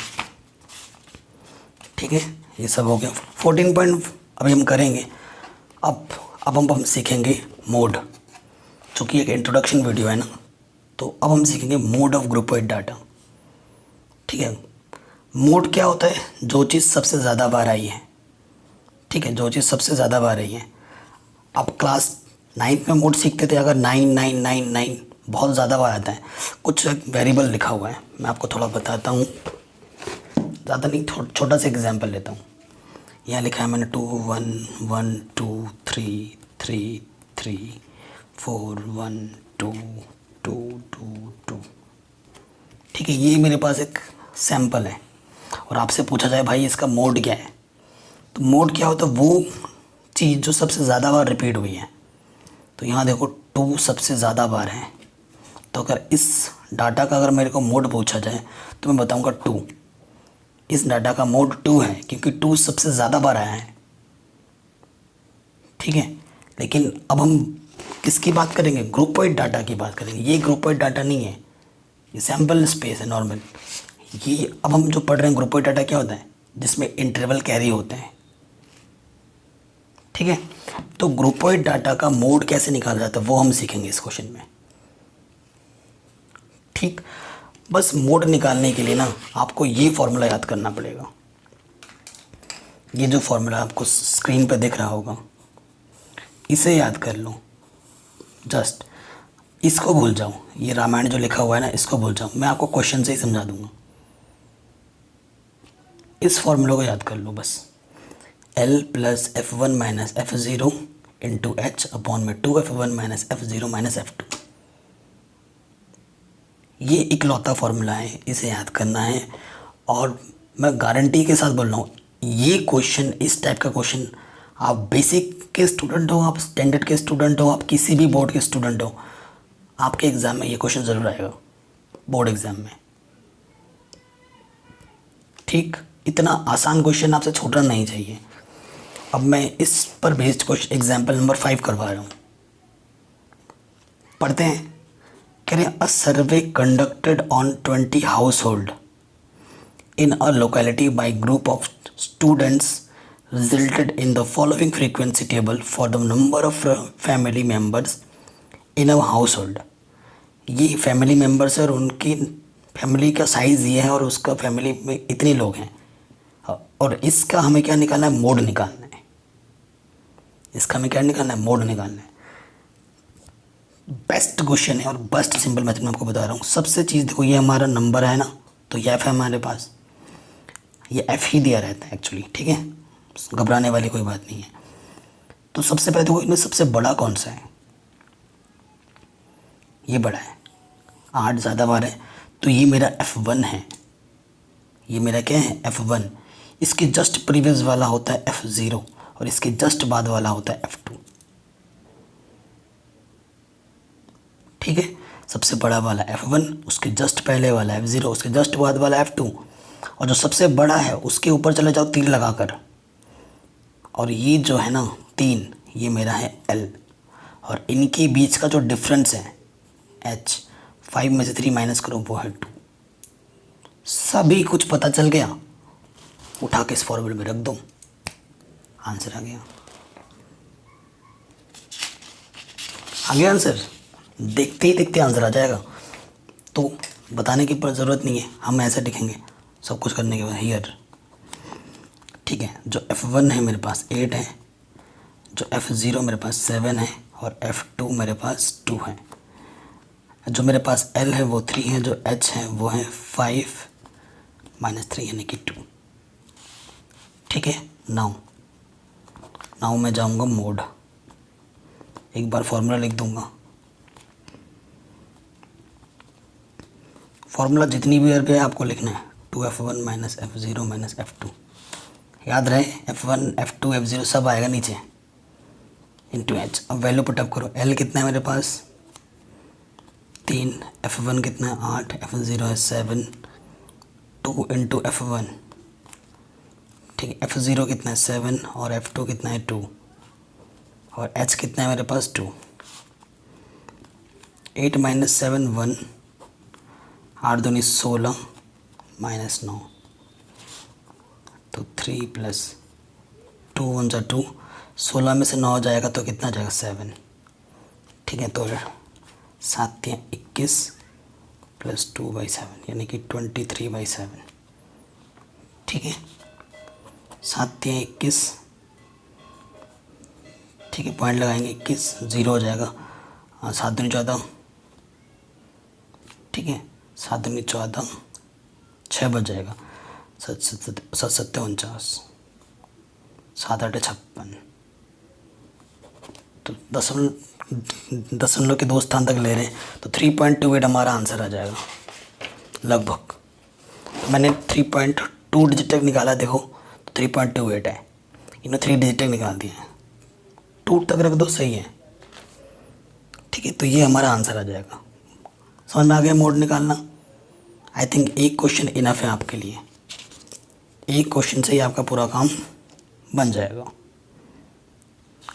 ठीक है। ये सब हो गया। 14 पॉइंट अभी हम करेंगे। अब हम सीखेंगे मोड, चूँकि एक इंट्रोडक्शन वीडियो है ना, तो अब हम सीखेंगे मोड ऑफ ग्रुपवाइड डाटा, ठीक है। मोड क्या होता है, जो चीज़ सबसे ज़्यादा बार आई है, ठीक है, जो चीज़ सबसे ज़्यादा बार आई है। आप क्लास 9th में मोड सीखते थे, अगर 9 9 9 9 बहुत ज़्यादा बार आता है। कुछ एक वेरिएबल लिखा हुआ है, मैं आपको थोड़ा बताता हूँ, ज़्यादा नहीं, छोटा सा एग्जांपल लेता हूँ। यहाँ लिखा है मैंने 2 1 1 2 3 3 3 4 1 2 2 2 2। ठीक है, ये मेरे पास एक सैंपल है। और आपसे पूछा जाए भाई इसका मोड क्या है, तो मोड क्या होता है, वो चीज़ जो सबसे ज़्यादा बार रिपीट हुई है। तो यहाँ देखो 2 सबसे ज़्यादा बार है, तो अगर इस डाटा का अगर मेरे को मोड पूछा जाए तो मैं बताऊँगा 2। इस डाटा का मोड 2 है क्योंकि 2 सबसे ज़्यादा बार आया है। ठीक है, लेकिन अब हम किसकी बात करेंगे, ग्रुप वाइड डाटा की बात करेंगे। ये ग्रुप वाइड डाटा नहीं है, ये सैम्पल स्पेस है नॉर्मल। ये अब हम जो पढ़ रहे हैं ग्रुप वाइड डाटा क्या होता है, जिसमें इंटरवल कैरी होते हैं। ठीक है, तो ग्रुप वाइड डाटा का मोड कैसे निकाला जाता है वो हम सीखेंगे इस क्वेश्चन में। ठीक, बस मोड निकालने के लिए ना आपको ये फॉर्मूला याद करना पड़ेगा। ये जो फॉर्मूला आपको स्क्रीन पे दिख रहा होगा, इसे याद कर लो। जस्ट इसको भूल जाओ, ये रामायण जो लिखा हुआ है ना इसको भूल जाओ, मैं आपको क्वेश्चन से ही समझा दूंगा। इस फॉर्मूला को याद कर लो बस, L plus F1 minus F0 into H upon में 2F1 minus F0 minus F2। ये इकलौता फार्मूला है, इसे याद करना है। और मैं गारंटी के साथ बोल रहा हूँ, ये क्वेश्चन, इस टाइप का क्वेश्चन, आप बेसिक के स्टूडेंट हो, आप स्टैंडर्ड के स्टूडेंट हो, आप किसी भी बोर्ड के स्टूडेंट हो, आपके एग्ज़ाम में ये क्वेश्चन ज़रूर आएगा, बोर्ड एग्ज़ाम में। ठीक, इतना आसान क्वेश्चन आपसे छूटना नहीं चाहिए। अब मैं इस पर बेस्ड क्वेश्चन एग्जाम्पल नंबर 5 करवा रहा हूँ, पढ़ते हैं। कह रहे a survey conducted on 20 household in a locality by group of students resulted in the following frequency table for the number of family members in a household. ये फैमिली मेम्बर्स और उनकी फैमिली का साइज़ ये है और उसका फैमिली में इतने लोग हैं, और इसका हमें क्या निकालना है, मोड निकालना है। इसका हमें क्या निकालना है, मोड निकालना है। बेस्ट क्वेश्चन है और बेस्ट सिंपल मेथड मैं आपको बता रहा हूँ। सबसे चीज़ देखो, ये हमारा नंबर है ना, तो ये एफ है हमारे पास, ये एफ ही दिया रहता है एक्चुअली। ठीक है, घबराने वाली कोई बात नहीं है। तो सबसे पहले देखो, इनमें सबसे बड़ा कौन सा है, ये बड़ा है, 8 ज़्यादा बार है, तो ये मेरा F1 है। ये मेरा क्या है, F1। इसके जस्ट प्रीवियस वाला होता है F0 और इसके जस्ट बाद वाला होता है F2। ठीक है, सबसे बड़ा वाला F1, उसके जस्ट पहले वाला F0, उसके जस्ट बाद वाला F2, और जो सबसे बड़ा है उसके ऊपर चले जाओ 3 लगाकर, और ये जो है ना 3, ये मेरा है L, और इनके बीच का जो डिफरेंस है H, 5 में से 3 माइनस करो वो है 2। सभी कुछ पता चल गया, उठा के इस फॉर्मूले में रख दो, आंसर आ गया। आ गया आंसर, देखते ही देखते आंसर आ जाएगा, तो बताने की ज़रूरत नहीं है, हम ऐसे लिखेंगे सब कुछ करने के बाद हियर। ठीक है, जो F1 है मेरे पास 8 है, जो F0 मेरे पास 7 है, और F2 मेरे पास 2 है। जो मेरे पास L है वो 3 है, जो H है वो है 5 माइनस 3 यानी कि 2। ठीक है, नाउ मैं जाऊंगा मोड, एक बार फॉर्मूला लिख दूंगा। फॉर्मूला जितनी भी बार पे आपको लिखना है, 2F1 minus F0 minus F2। याद रहे F1 F2 F0 सब आएगा नीचे इंटू H। अब वैल्यू पुटअप करो, L कितना है मेरे पास 3, F1 कितना है 8, F0 है 7, 2 इंटू F1। ठीक है, F0 कितना है 7 और F2 कितना है 2, और H कितना है मेरे पास 2। 8 माइनस 7 1, 8 दूनी 16 माइनस 9, तो 3 प्लस 2 1 जा 2, 16 में से 9 जाएगा तो कितना जाएगा 7। ठीक है, तो 7 या 21 प्लस 2/7 यानी कि 23/7। ठीक है, 7 या 21, ठीक है, पॉइंट लगाएंगे 21, 0 हो जाएगा, 7 दूनी 14, ठीक है, 7 दूनी 14, 6 बच जाएगा, 7 7 49, 7 8 56। तो दशमलव के 2 स्थान तक ले रहे हैं तो 3.28 हमारा आंसर आ जाएगा लगभग। मैंने 3.2 डिजिट तक निकाला, देखो तो 3.28 है, इन्होंने 3 डिजिट तक निकाल दिए हैं, 2 तक रख दो, सही है। ठीक है, तो ये हमारा आंसर आ जाएगा। समझ में आ गया मोड निकालना। आई थिंक एक क्वेश्चन इनफ है आपके लिए, एक क्वेश्चन से ही आपका पूरा काम बन जाएगा,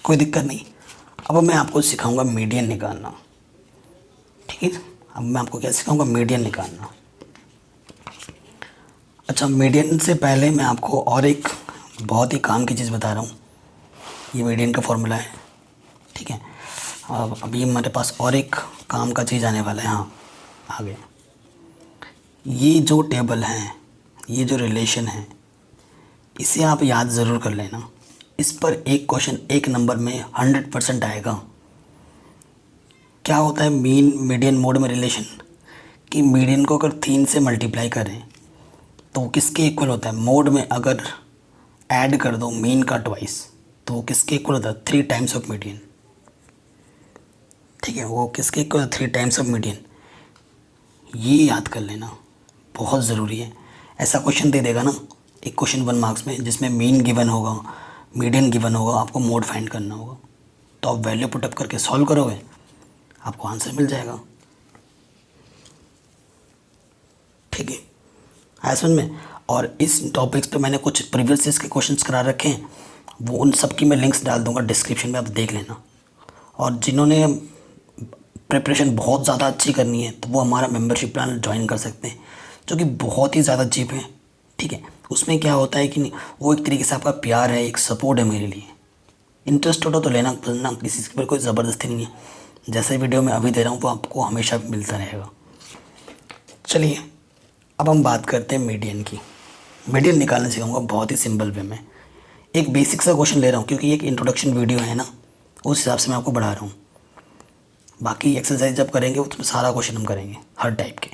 कोई दिक्कत नहीं। अब मैं आपको सिखाऊंगा मीडियन निकालना। ठीक है, अब मैं आपको क्या सिखाऊंगा, मीडियन निकालना। अच्छा, मीडियन से पहले मैं आपको और एक बहुत ही काम की चीज़ बता रहा हूँ। ये मीडियन का फॉर्मूला है, ठीक है। अब अभी हमारे पास और एक काम का चीज़ आने वाला है। हाँ, आ गया। ये जो टेबल है, ये जो रिलेशन है, इसे आप याद ज़रूर कर लेना। इस पर एक क्वेश्चन एक नंबर में 100% आएगा। क्या होता है मीन मीडियन मोड में रिलेशन, कि मीडियन को अगर 3 से मल्टीप्लाई करें तो वो किसके इक्वल होता है। मोड में अगर ऐड कर दो मीन का ट्वाइस तो वो किसके इक्वल होता है, 3 टाइम्स ऑफ मीडियन। ठीक है, वो किसके इक्वल, 3 टाइम्स ऑफ मीडियन। ये याद कर लेना, बहुत ज़रूरी है। ऐसा क्वेश्चन दे देगा ना, एक क्वेश्चन 1 मार्क्स में, जिसमें मीन गिवन होगा, मीडियन गिवन होगा, आपको मोड फाइंड करना होगा, तो आप वैल्यू पुटअप करके सॉल्व करोगे, आपको आंसर मिल जाएगा। ठीक है, आया समझ में। और इस टॉपिक्स पे मैंने कुछ प्रीवियस ईयर्स के क्वेश्चंस करा रखे हैं, वो उन सब की मैं लिंक्स डाल दूंगा डिस्क्रिप्शन में, आप देख लेना। और जिन्होंने प्रिपरेशन बहुत ज़्यादा अच्छी करनी है तो वो हमारा मेंबरशिप प्लान ज्वाइन कर सकते हैं, जो कि बहुत ही ज़्यादा चीप है। ठीक है, उसमें क्या होता है कि वो एक तरीके से आपका प्यार है, एक सपोर्ट है मेरे लिए। इंटरेस्ट हो तो लेना, पढ़ना, किसी पर कोई ज़बरदस्ती नहीं है। जैसे वीडियो मैं अभी दे रहा हूँ वो आपको हमेशा मिलता रहेगा। चलिए, अब हम बात करते हैं मीडियन की। मीडियन निकालना सिखाऊंगा बहुत ही सिंपल वे में। एक बेसिक सा क्वेश्चन ले रहा हूँ क्योंकि एक इंट्रोडक्शन वीडियो है ना, उस हिसाब से मैं आपको बढ़ा रहा हूँ। बाकी एक्सरसाइज जब करेंगे उसमें सारा क्वेश्चन हम करेंगे हर टाइप के।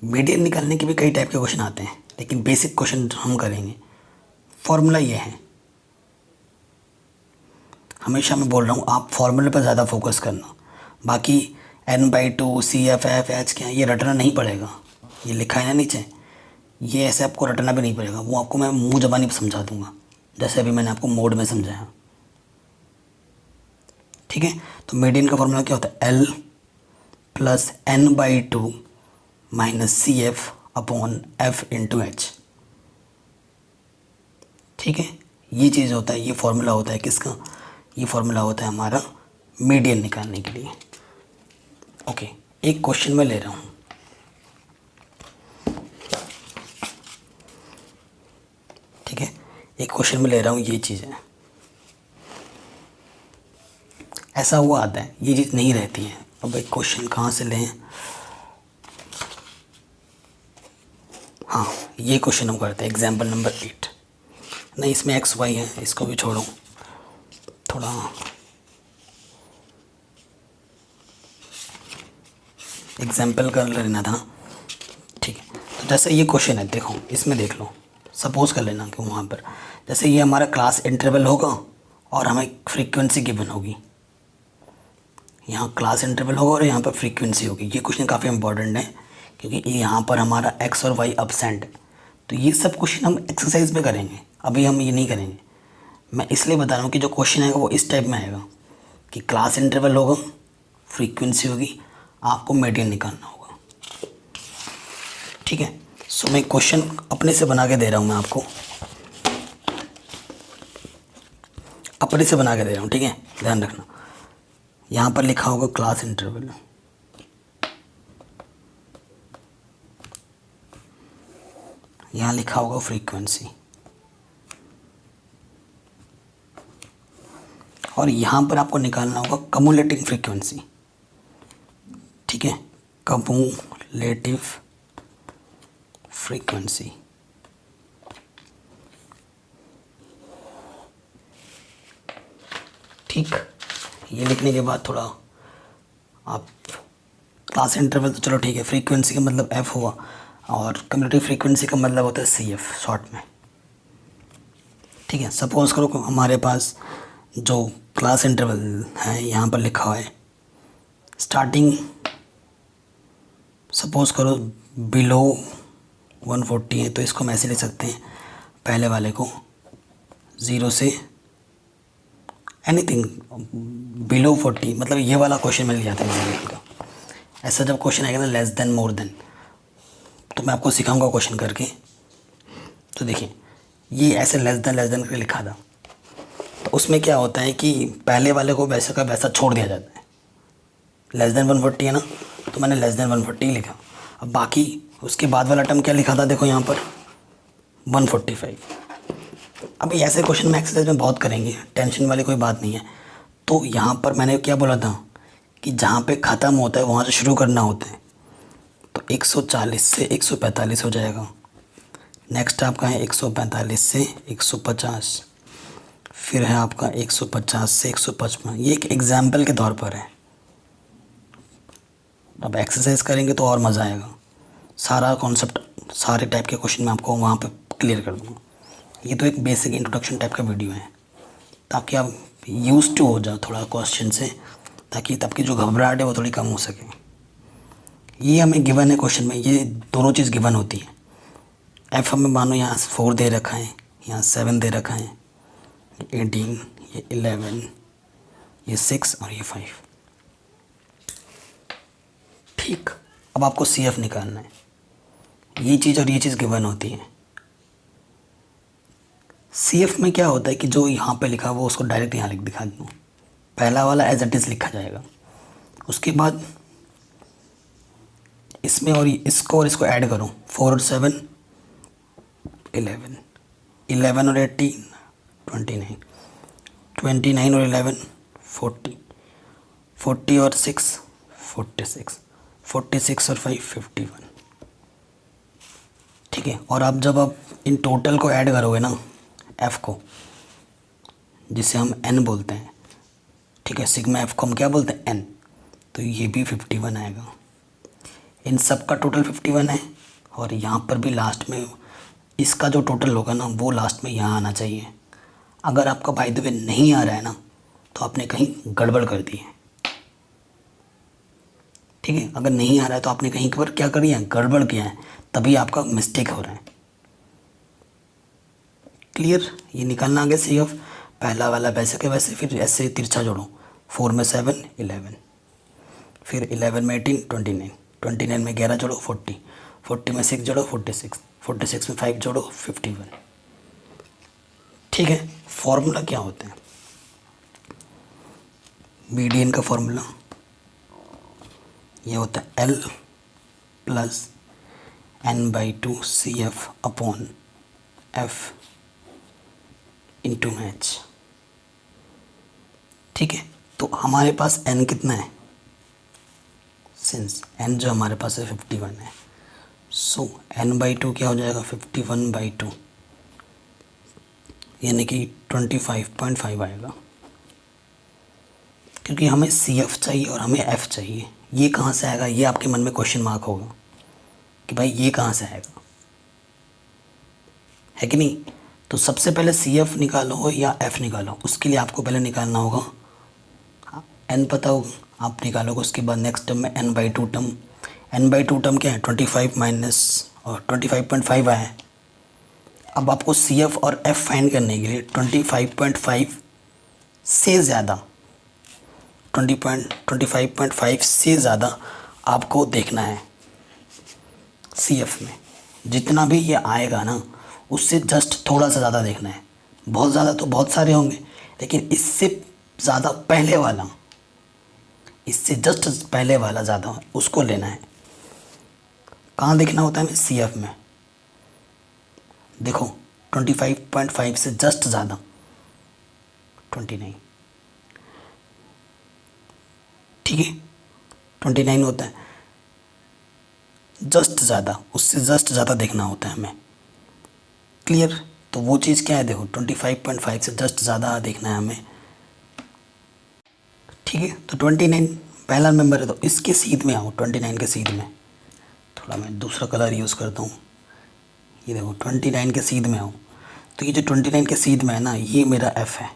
मीडियन निकालने के भी कई टाइप के क्वेश्चन आते हैं, लेकिन बेसिक क्वेश्चन हम करेंगे। फॉर्मूला ये है, हमेशा मैं बोल रहा हूँ आप फॉर्मूले पर ज़्यादा फोकस करना। बाकी n/2 CF/F/H क्या ये रटना नहीं पड़ेगा, ये लिखा है ना नीचे, ये ऐसे आपको रटना भी नहीं पड़ेगा, वो आपको मैं मुंह ज़बानी समझा दूंगा, जैसे अभी मैंने आपको मोड में समझाया। ठीक है, तो मीडियन का फॉर्मूला क्या होता है, L + n/2 - CF/F × H। ठीक है, ये चीज़ होता है, ये फॉर्मूला होता है किसका, ये फॉर्मूला होता है हमारा मीडियन निकालने के लिए। ओके, एक क्वेश्चन मैं ले रहा हूँ। ठीक है, एक क्वेश्चन में ले रहा हूँ, ये चीज़ है। ऐसा हुआ आता है, ये चीज़ नहीं रहती है। अब एक क्वेश्चन कहाँ से लें, हाँ ये क्वेश्चन हम करते हैं, एग्जाम्पल नंबर 8। नहीं, इसमें XY है, इसको भी छोड़ो, थोड़ा एग्जाम्पल कर लेना था। ठीक है, तो जैसे ये क्वेश्चन है, देखो इसमें देख लो, सपोज कर लेना कि वहाँ पर जैसे ये हमारा क्लास इंटरवल होगा और हमें फ्रीक्वेंसी गिवन होगी। यहाँ क्लास इंटरवल होगा और यहाँ पर फ्रीक्वेंसी होगी। ये क्वेश्चन काफ़ी इंपॉर्टेंट है क्योंकि यहाँ पर हमारा x और y अपसेंट है। तो ये सब क्वेश्चन हम एक्सरसाइज में करेंगे, अभी हम ये नहीं करेंगे। मैं इसलिए बता रहा हूँ कि जो क्वेश्चन आएगा वो इस टाइप में आएगा कि क्लास इंटरवल होगा, फ्रीक्वेंसी होगी, आपको मीडियन निकालना होगा। ठीक है, सो मैं क्वेश्चन अपने से बना के दे रहा हूँ, मैं आपको अपने से बना के दे रहा हूँ। ठीक है, ध्यान रखना, यहाँ पर लिखा होगा क्लास इंटरवल, यहाँ लिखा होगा फ्रीक्वेंसी, और यहाँ पर आपको निकालना होगा कम्युलेटिव फ्रीक्वेंसी। ठीक है, कम्युलेटिव फ्रीक्वेंसी। ठीक, ये लिखने के बाद थोड़ा आप क्लास इंटरवल तो चलो ठीक है, फ्रीक्वेंसी का मतलब एफ हुआ, और कम्यूटेटिव फ्रीक्वेंसी का मतलब होता है सी एफ शॉर्ट में। ठीक है, सपोज़ करो कि हमारे पास जो क्लास इंटरवल है यहाँ पर लिखा हुआ है, स्टार्टिंग सपोज़ करो बिलो 140 है, तो इसको हम ऐसे लिख सकते हैं, पहले वाले को 0 से एनीथिंग बिलो 40, मतलब ये वाला क्वेश्चन मिल जाता है मेरे का। ऐसा जब क्वेश्चन आएगा ना लेस देन मोर देन, तो मैं आपको सिखाऊंगा क्वेश्चन करके। तो देखिए ये ऐसे लेस देन करके लिखा था, तो उसमें क्या होता है कि पहले वाले को वैसा का वैसा छोड़ दिया जाता है। लेस देन 140 है ना, तो मैंने लेस देन 140 लिखा। अब बाकी उसके बाद वाला टर्म क्या लिखा था, देखो यहाँ पर 145। अभी ऐसे क्वेश्चन में एक्सरसाइज में बहुत करेंगे, टेंशन वाली कोई बात नहीं है। तो यहाँ पर मैंने क्या बोला था कि जहाँ पे ख़त्म होता है वहाँ से शुरू करना होता है, तो 140 से 145 हो जाएगा। नेक्स्ट आपका है 145 से 150, फिर है आपका 150 से 155। ये एक एग्जाम्पल के तौर पर है, अब एक्सरसाइज करेंगे तो और मज़ा आएगा। सारा कॉन्सेप्ट सारे टाइप के क्वेश्चन मैं आपको वहाँ पे क्लियर कर दूँगा। ये तो एक बेसिक इंट्रोडक्शन टाइप का वीडियो है, ताकि आप यूज़ टू हो जाओ थोड़ा क्वेश्चन से, ताकि तब की जो घबराहट है वो थोड़ी कम हो सके। ये हमें गिवन है क्वेश्चन में, ये दोनों चीज़ गिवन होती है। एफ हमें मानो यहाँ 4 दे रखा है, यहाँ 7 दे रखा है, 18, ये 11, ये 6 और ये 5। ठीक, अब आपको सी एफ निकालना है। ये चीज़ और ये चीज़ गिवन होती है। सी एफ में क्या होता है कि जो यहाँ पे लिखा वो उसको डायरेक्ट यहाँ लिख दिखा दूँ, पहला वाला एज इट इज़ लिखा जाएगा। उसके बाद इसमें और इसको ऐड करो, 4 और 7 11, 11 और 18 29, 29 और 11 40, 40 और 6 46, 46 और 5 51। ठीक है, और आप जब आप इन टोटल को ऐड करोगे ना, एफ़ को, जिसे हम एन बोलते हैं, ठीक है, सिग्मा एफ़ को हम क्या बोलते हैं, एन, तो ये भी 51 आएगा। इन सब का टोटल 51 है, और यहाँ पर भी लास्ट में इसका जो टोटल होगा ना वो लास्ट में यहाँ आना चाहिए। अगर आपका बाय द वे नहीं आ रहा है ना, तो आपने कहीं गड़बड़ कर दी है। ठीक है, अगर नहीं आ रहा है तो आपने कहीं पर क्या करी है, गड़बड़ किया है, तभी आपका मिस्टेक हो रहा है। क्लियर, ये निकालना आगे सी ऑफ पहला वाला वैसे के वैसे, फिर ऐसे तिरछा जोड़ो, 4 में 7 11, फिर 11 में 18 29, 29 में 11 जोड़ो 40, 40 में 6 जोड़ो 46, 46 में 5 जोड़ो 51। ठीक है, फॉर्मूला क्या होता है, मीडियन का फॉर्मूला ये होता है L plus n/2 CF upon F into H। ठीक है, तो हमारे पास n कितना है, सिंस n जो हमारे पास है 51 है, सो n/2 क्या हो जाएगा 51/2, यानी कि 25.5 आएगा। क्योंकि हमें CF चाहिए और हमें F चाहिए, ये कहाँ से आएगा, ये आपके मन में क्वेश्चन मार्क होगा कि भाई ये कहाँ से आएगा, है कि नहीं। तो सबसे पहले CF निकालो या F निकालो, उसके लिए आपको पहले निकालना होगा n, पता होगा आप निकालोगे। उसके बाद नेक्स्ट टर्म में n/2 टर्म, n/2 टर्म क्या है 25 माइनस और 25.5 आया है। अब आपको CF और F फाइंड करने के लिए 25.5 से ज़्यादा 25.5 से ज़्यादा आपको देखना है। CF में जितना भी ये आएगा ना, उससे जस्ट थोड़ा सा ज़्यादा देखना है। बहुत ज़्यादा तो बहुत सारे होंगे, लेकिन इससे ज़्यादा पहले वाला, इससे जस्ट पहले वाला ज़्यादा उसको लेना है। कहाँ देखना होता है हमें, CF में। देखो 25.5 से जस्ट ज़्यादा 29, ठीक है, 29 होता है, जस्ट ज़्यादा, उससे जस्ट ज़्यादा देखना होता है हमें। क्लियर, तो वो चीज़ क्या है, देखो 25.5 से जस्ट ज़्यादा देखना है हमें। ठीक है, तो 29 पहला मेंबर है तो इसके सीध में आओ, 29 के सीध में। थोड़ा मैं दूसरा कलर यूज़ करता हूँ। ये देखो 29 के सीध में आओ, तो ये जो 29 के सीध में है ना, ये मेरा एफ़ है।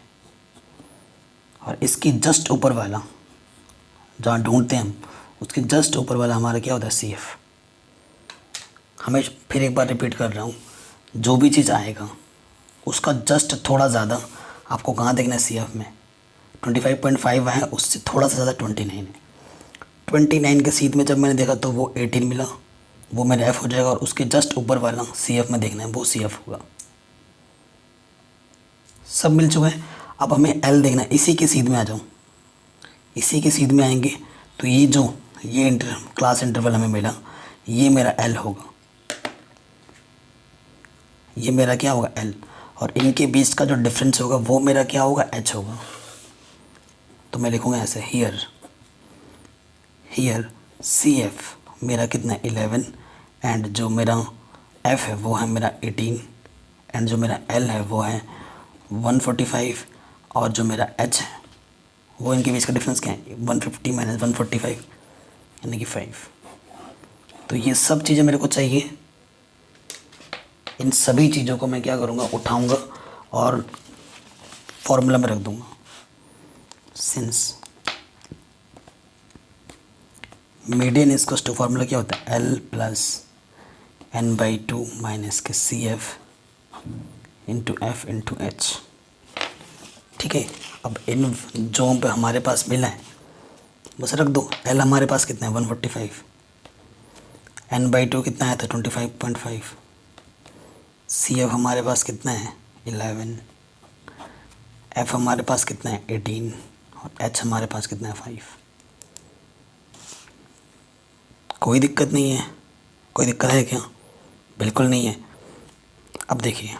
और इसकी जस्ट ऊपर वाला जहाँ ढूंढते हैं हम, उसके जस्ट ऊपर वाला हमारा क्या होता है, सी एफ। हमें फिर एक बार रिपीट कर रहा हूँ, जो भी चीज़ आएगा उसका जस्ट थोड़ा ज़्यादा आपको कहाँ देखना है, सी एफ में। 25.5 है, उससे थोड़ा सा ज़्यादा 29 है। 29 के सीध में जब मैंने देखा तो वो 18 मिला, वो मेरा एफ़ हो जाएगा। और उसके जस्ट ऊपर वाला सी एफ में देखना है, वो सी एफ होगा। सब मिल चुका है। अब हमें एल देखना है। इसी के सीध में आ जाऊँ, इसी के सीध में आएंगे तो ये क्लास इंटरवल हमें मिला, ये मेरा एल होगा, ये मेरा क्या होगा, एल। और इनके बीच का जो डिफरेंस होगा वो मेरा क्या होगा, एच होगा। तो मैं लिखूँगा ऐसे, हियर सी एफ मेरा कितना है, 11, एंड जो मेरा एफ़ है वो है मेरा 18, एंड जो मेरा एल है वो है 145, और जो मेरा एच है वो, इनके बीच का डिफरेंस क्या है, 150 माइनस 145 यानी कि 5। तो ये सब चीज़ें मेरे को चाहिए। इन सभी चीज़ों को मैं क्या करूँगा, उठाऊँगा और फॉर्मूला में रख दूँगा। Since median equals to, formula क्या होता है, एल प्लस n/2 माइनस के C F into F into H. ठीक है। अब इन जो पे हमारे पास मिला है बस रख दो। एल हमारे पास कितना है, 145, n/2 कितना आया था, 25.5, सी एफ हमारे पास कितना है, 11, एफ हमारे पास कितना है, 18, और एच हमारे पास कितना है, 5। कोई दिक्कत नहीं है, कोई दिक्कत है क्या, बिल्कुल नहीं है। अब देखिए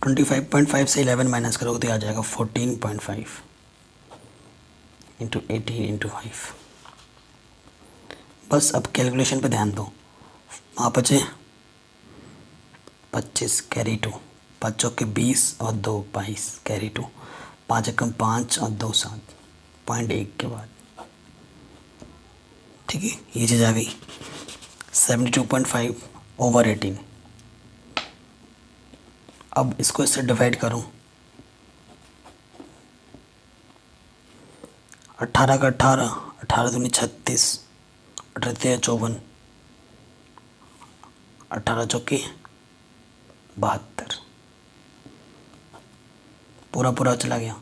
25.5 से 11 माइनस करोगे तो आ जाएगा 14.5 इंटू 18 इंटू 5। बस अब कैलकुलेशन पे ध्यान दो। वहाँ बचे 25 कैरी 2, 5 चौके 20 और 2 22 कैरी 2, 5 एकम 5 और 2 7, 0.1 के बाद। ठीक है, ये चीज़ आ गई 72.5 ओवर 18। अब इसको इससे डिवाइड करूँ, 18 का 18, 18 दूनी 36, 18 54, 18 चौके 72, पूरा पूरा चला गया।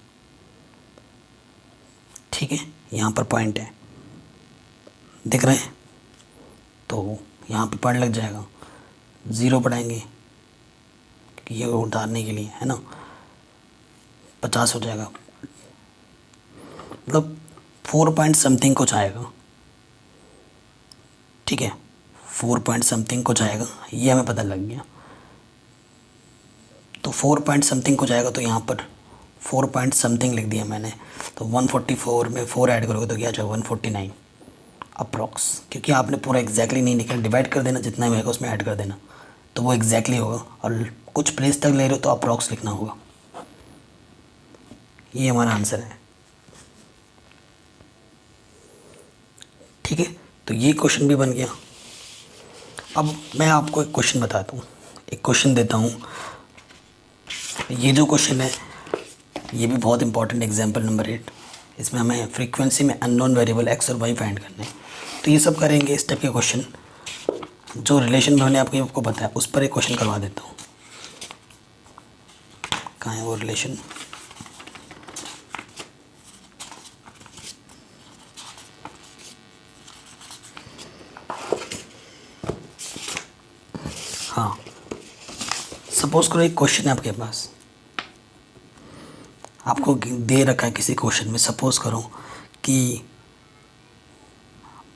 ठीक है, यहाँ पर पॉइंट है, दिख रहे हैं, तो यहाँ पे पॉइंट लग जाएगा, 0 पढ़ाएंगे कि ये उतारने के लिए है ना, 50 हो जाएगा, मतलब 4 पॉइंट समथिंग कुछ आएगा। ठीक है, 4 पॉइंट समथिंग कुछ आएगा, ये हमें पता लग गया। तो 4 पॉइंट समथिंग कुछ आएगा, तो यहाँ पर 4 पॉइंट समथिंग लिख दिया मैंने। तो 144 में 4 ऐड करोगे तो क्या जाएगा, 149 अप्रॉक्स, क्योंकि आपने पूरा एग्जैक्टली नहीं निकला, डिवाइड कर देना, जितना भी होगा उसमें ऐड कर देना, तो वो एग्जैक्टली होगा। और कुछ प्लेस तक ले रहे हो तो अप्रॉक्स लिखना होगा। ये हमारा आंसर है। ठीक है, तो ये क्वेश्चन भी बन गया। अब मैं आपको एक क्वेश्चन बताता हूँ, एक क्वेश्चन देता हूँ। ये जो क्वेश्चन है ये भी बहुत इंपॉर्टेंट, एग्जाम्पल नंबर 8। इसमें हमें फ्रीक्वेंसी में अननोन वेरिएबल एक्स और वाई फाइंड करना है। तो ये सब करेंगे इस टाइप के क्वेश्चन। जो रिलेशन में मैंने आपको बताया उस पर एक क्वेश्चन करवा देता हूँ। कहाँ है वो रिलेशन, हाँ, सपोज करो एक क्वेश्चन है आपके पास, आपको दे रखा है किसी क्वेश्चन में, सपोज करो कि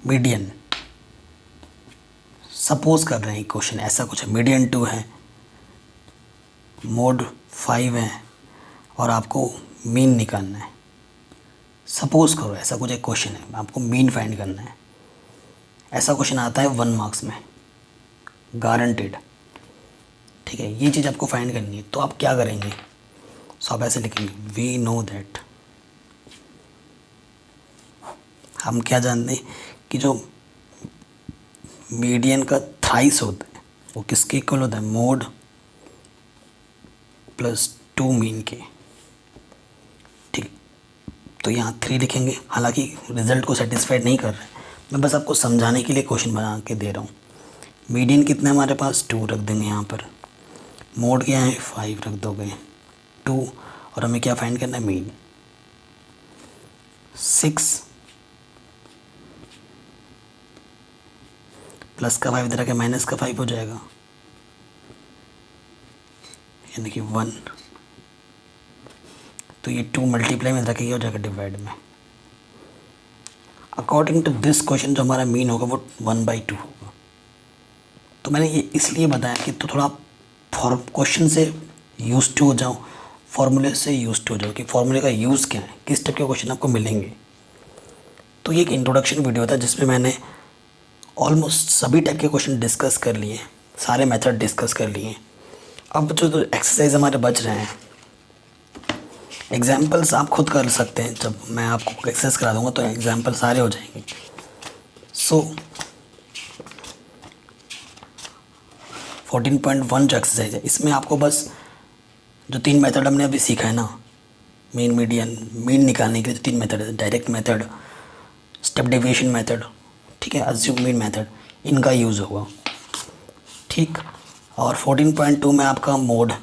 मीडियन, सपोज कर रहे हैं क्वेश्चन ऐसा कुछ है, मीडियन 2 है, मोड 5 है, और आपको मीन निकालना है। सपोज करो ऐसा कुछ एक क्वेश्चन है, आपको मीन फाइंड करना है। ऐसा क्वेश्चन आता है 1 मार्क्स में, गारंटेड। ठीक है, ये चीज़ आपको फाइंड करनी है, तो आप क्या करेंगे, सो आप ऐसे लिखेंगे, वी नो दैट हम क्या जानते हैं कि जो मीडियन का थ्राइस होता है वो किसके इक्वल होता है, मोड प्लस 2 मीन के। ठीक, तो यहाँ 3 लिखेंगे, हालांकि रिजल्ट को सेटिस्फाइड नहीं कर रहे हैं, मैं बस आपको समझाने के लिए क्वेश्चन बना के दे रहा हूँ। मीडियन कितना है हमारे पास, 2 रख देंगे यहाँ पर। मोड क्या है, 5 रख दोगे, 2, और हमें क्या फाइंड करना है, मीन। 6 प्लस का 5 इधर आके माइनस का 5 हो जाएगा, यानी कि 1। तो ये 2 मल्टीप्लाई में रखेंगे, हो जाएगा डिवाइड में। अकॉर्डिंग टू दिस क्वेश्चन जो हमारा मीन होगा वो 1/2 होगा। तो मैंने ये इसलिए बताया कि तो थोड़ा क्वेश्चन से यूज टू हो जाओ, फॉर्मूले से यूज टू हो जाओ कि फॉर्मूले का यूज़ क्या है, किस टाइप के क्वेश्चन आपको मिलेंगे। तो ये एक इंट्रोडक्शन वीडियो था जिसमें मैंने ऑलमोस्ट सभी टाइप के क्वेश्चन डिस्कस कर लिए, सारे मेथड डिस्कस कर लिए। अब जो एक्सरसाइज हमारे बच रहे हैं, एग्जाम्पल्स आप खुद कर सकते हैं। जब मैं आपको एक्सरसाइज करा दूंगा तो एग्जाम्पल सारे हो जाएंगे। सो 14.1 जो एक्सरसाइज है इसमें आपको बस जो 3 मेथड हमने अभी सीखा है ना, मीन मीडियन, मीन निकालने के लिए जो 3 मेथड है, direct method, step deviation method, ठीक है, अज्यूम मीन मेथड, इनका यूज़ होगा। ठीक, और 14.2 में आपका मोड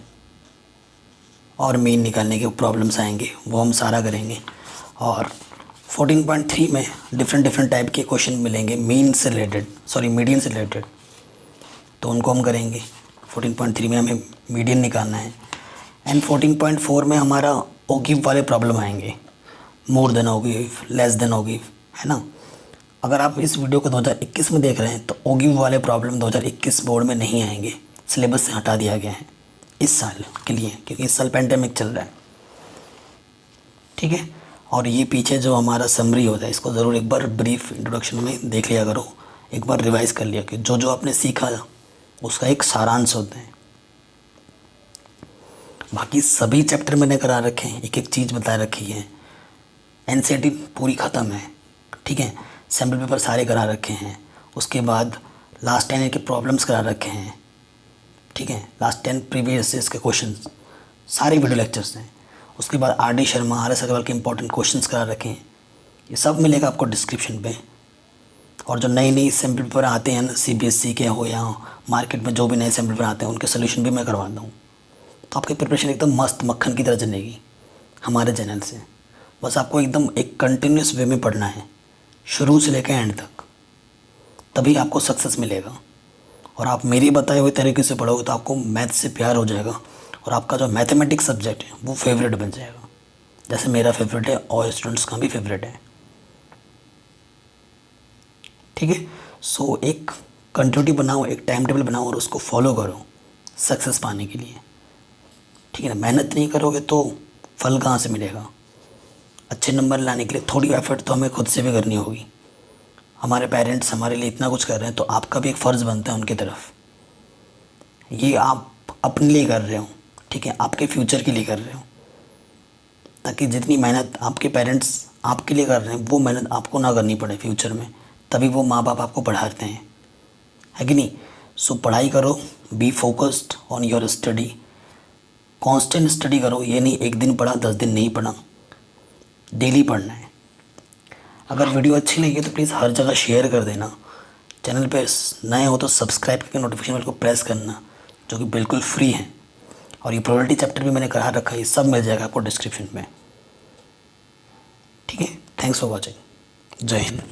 और मीन निकालने के प्रॉब्लम्स आएंगे, वो हम सारा करेंगे। और 14.3 में डिफरेंट टाइप के क्वेश्चन मिलेंगे मीन से रिलेटेड, सॉरी मीडियन से रिलेटेड, तो उनको हम करेंगे। 14.3 में हमें मीडियन निकालना है। एंड 14.4 में हमारा ओगिव वाले प्रॉब्लम आएंगे, मोर देन ओगिव, लेस देन ओगिव, है ना। अगर आप इस वीडियो को 2021 में देख रहे हैं तो ओगिव वाले प्रॉब्लम 2021 बोर्ड में नहीं आएंगे, सिलेबस से हटा दिया गया है इस साल के लिए, क्योंकि इस साल पेंडेमिक चल रहा है। ठीक है, और ये पीछे जो हमारा समरी होता है इसको ज़रूर एक बार ब्रीफ इंट्रोडक्शन में देख लिया करो, एक बार रिवाइज़ कर लिया कि जो जो आपने सीखा उसका एक सारांश होता है। बाकी सभी चैप्टर मैंने करा रखे हैं, एक एक चीज़ बता रखी है। एनसीईआरटी पूरी ख़त्म है, ठीक है, सैम्पल पेपर सारे करा रखे हैं। उसके बाद लास्ट 10 के प्रॉब्लम्स करा रखे हैं, ठीक है, लास्ट 10 प्रीवियस ईयर्स के क्वेश्चन सारे वीडियो लेक्चर्स हैं। उसके बाद RD शर्मा, RS अग्रवाल के इंपॉर्टेंट क्वेश्चंस करा रखे हैं, ये सब मिलेगा आपको डिस्क्रिप्शन पे। और जो नई सैम्पल पेपर आते हैं ना, CBSE के हो या मार्केट में जो भी नए सैम्पल पेपर आते हैं उनके सोल्यूशन भी मैं करवाता हूँ। तो आपकी प्रिपरेशन एकदम मस्त मक्खन की तरह चलेगी हमारे चैनल से। बस आपको एकदम एक कंटिन्यूस वे में पढ़ना है, शुरू से लेकर एंड तक, तभी आपको सक्सेस मिलेगा। और आप मेरी बताए हुए तरीके से पढ़ोगे तो आपको मैथ से प्यार हो जाएगा और आपका जो मैथमेटिक्स सब्जेक्ट है वो फेवरेट बन जाएगा, जैसे मेरा फेवरेट है और स्टूडेंट्स का भी फेवरेट है। ठीक है, सो एक कंटिन्यूटी बनाओ, एक टाइम टेबल बनाओ और उसको फॉलो करो सक्सेस पाने के लिए। ठीक है ना, मेहनत नहीं करोगे तो फल कहाँ से मिलेगा। अच्छे नंबर लाने के लिए थोड़ी एफर्ट तो हमें खुद से भी करनी होगी। हमारे पेरेंट्स हमारे लिए इतना कुछ कर रहे हैं तो आपका भी एक फ़र्ज़ बनता है उनकी तरफ। ये आप अपने लिए कर रहे हो, ठीक है, आपके फ्यूचर के लिए कर रहे हो, ताकि जितनी मेहनत आपके पेरेंट्स आपके लिए कर रहे हैं वो मेहनत आपको ना करनी पड़े फ्यूचर में, तभी वो माँ बाप आपको पढ़ाते हैं, है कि नहीं। सो पढ़ाई करो, be focused on your study, constant study करो। ये नहीं एक दिन पढ़ा 10 दिन नहीं पढ़ा, डेली पढ़ना है। अगर वीडियो अच्छी लगी तो प्लीज़ हर जगह शेयर कर देना। चैनल पे नए हो तो सब्सक्राइब करके नोटिफिकेशन बेल को प्रेस करना, जो कि बिल्कुल फ्री है। और ये प्रोबेबिलिटी चैप्टर भी मैंने करा रखा है, ये सब मिल जाएगा आपको डिस्क्रिप्शन में। ठीक है, थैंक्स फॉर वॉचिंग, जय हिंद।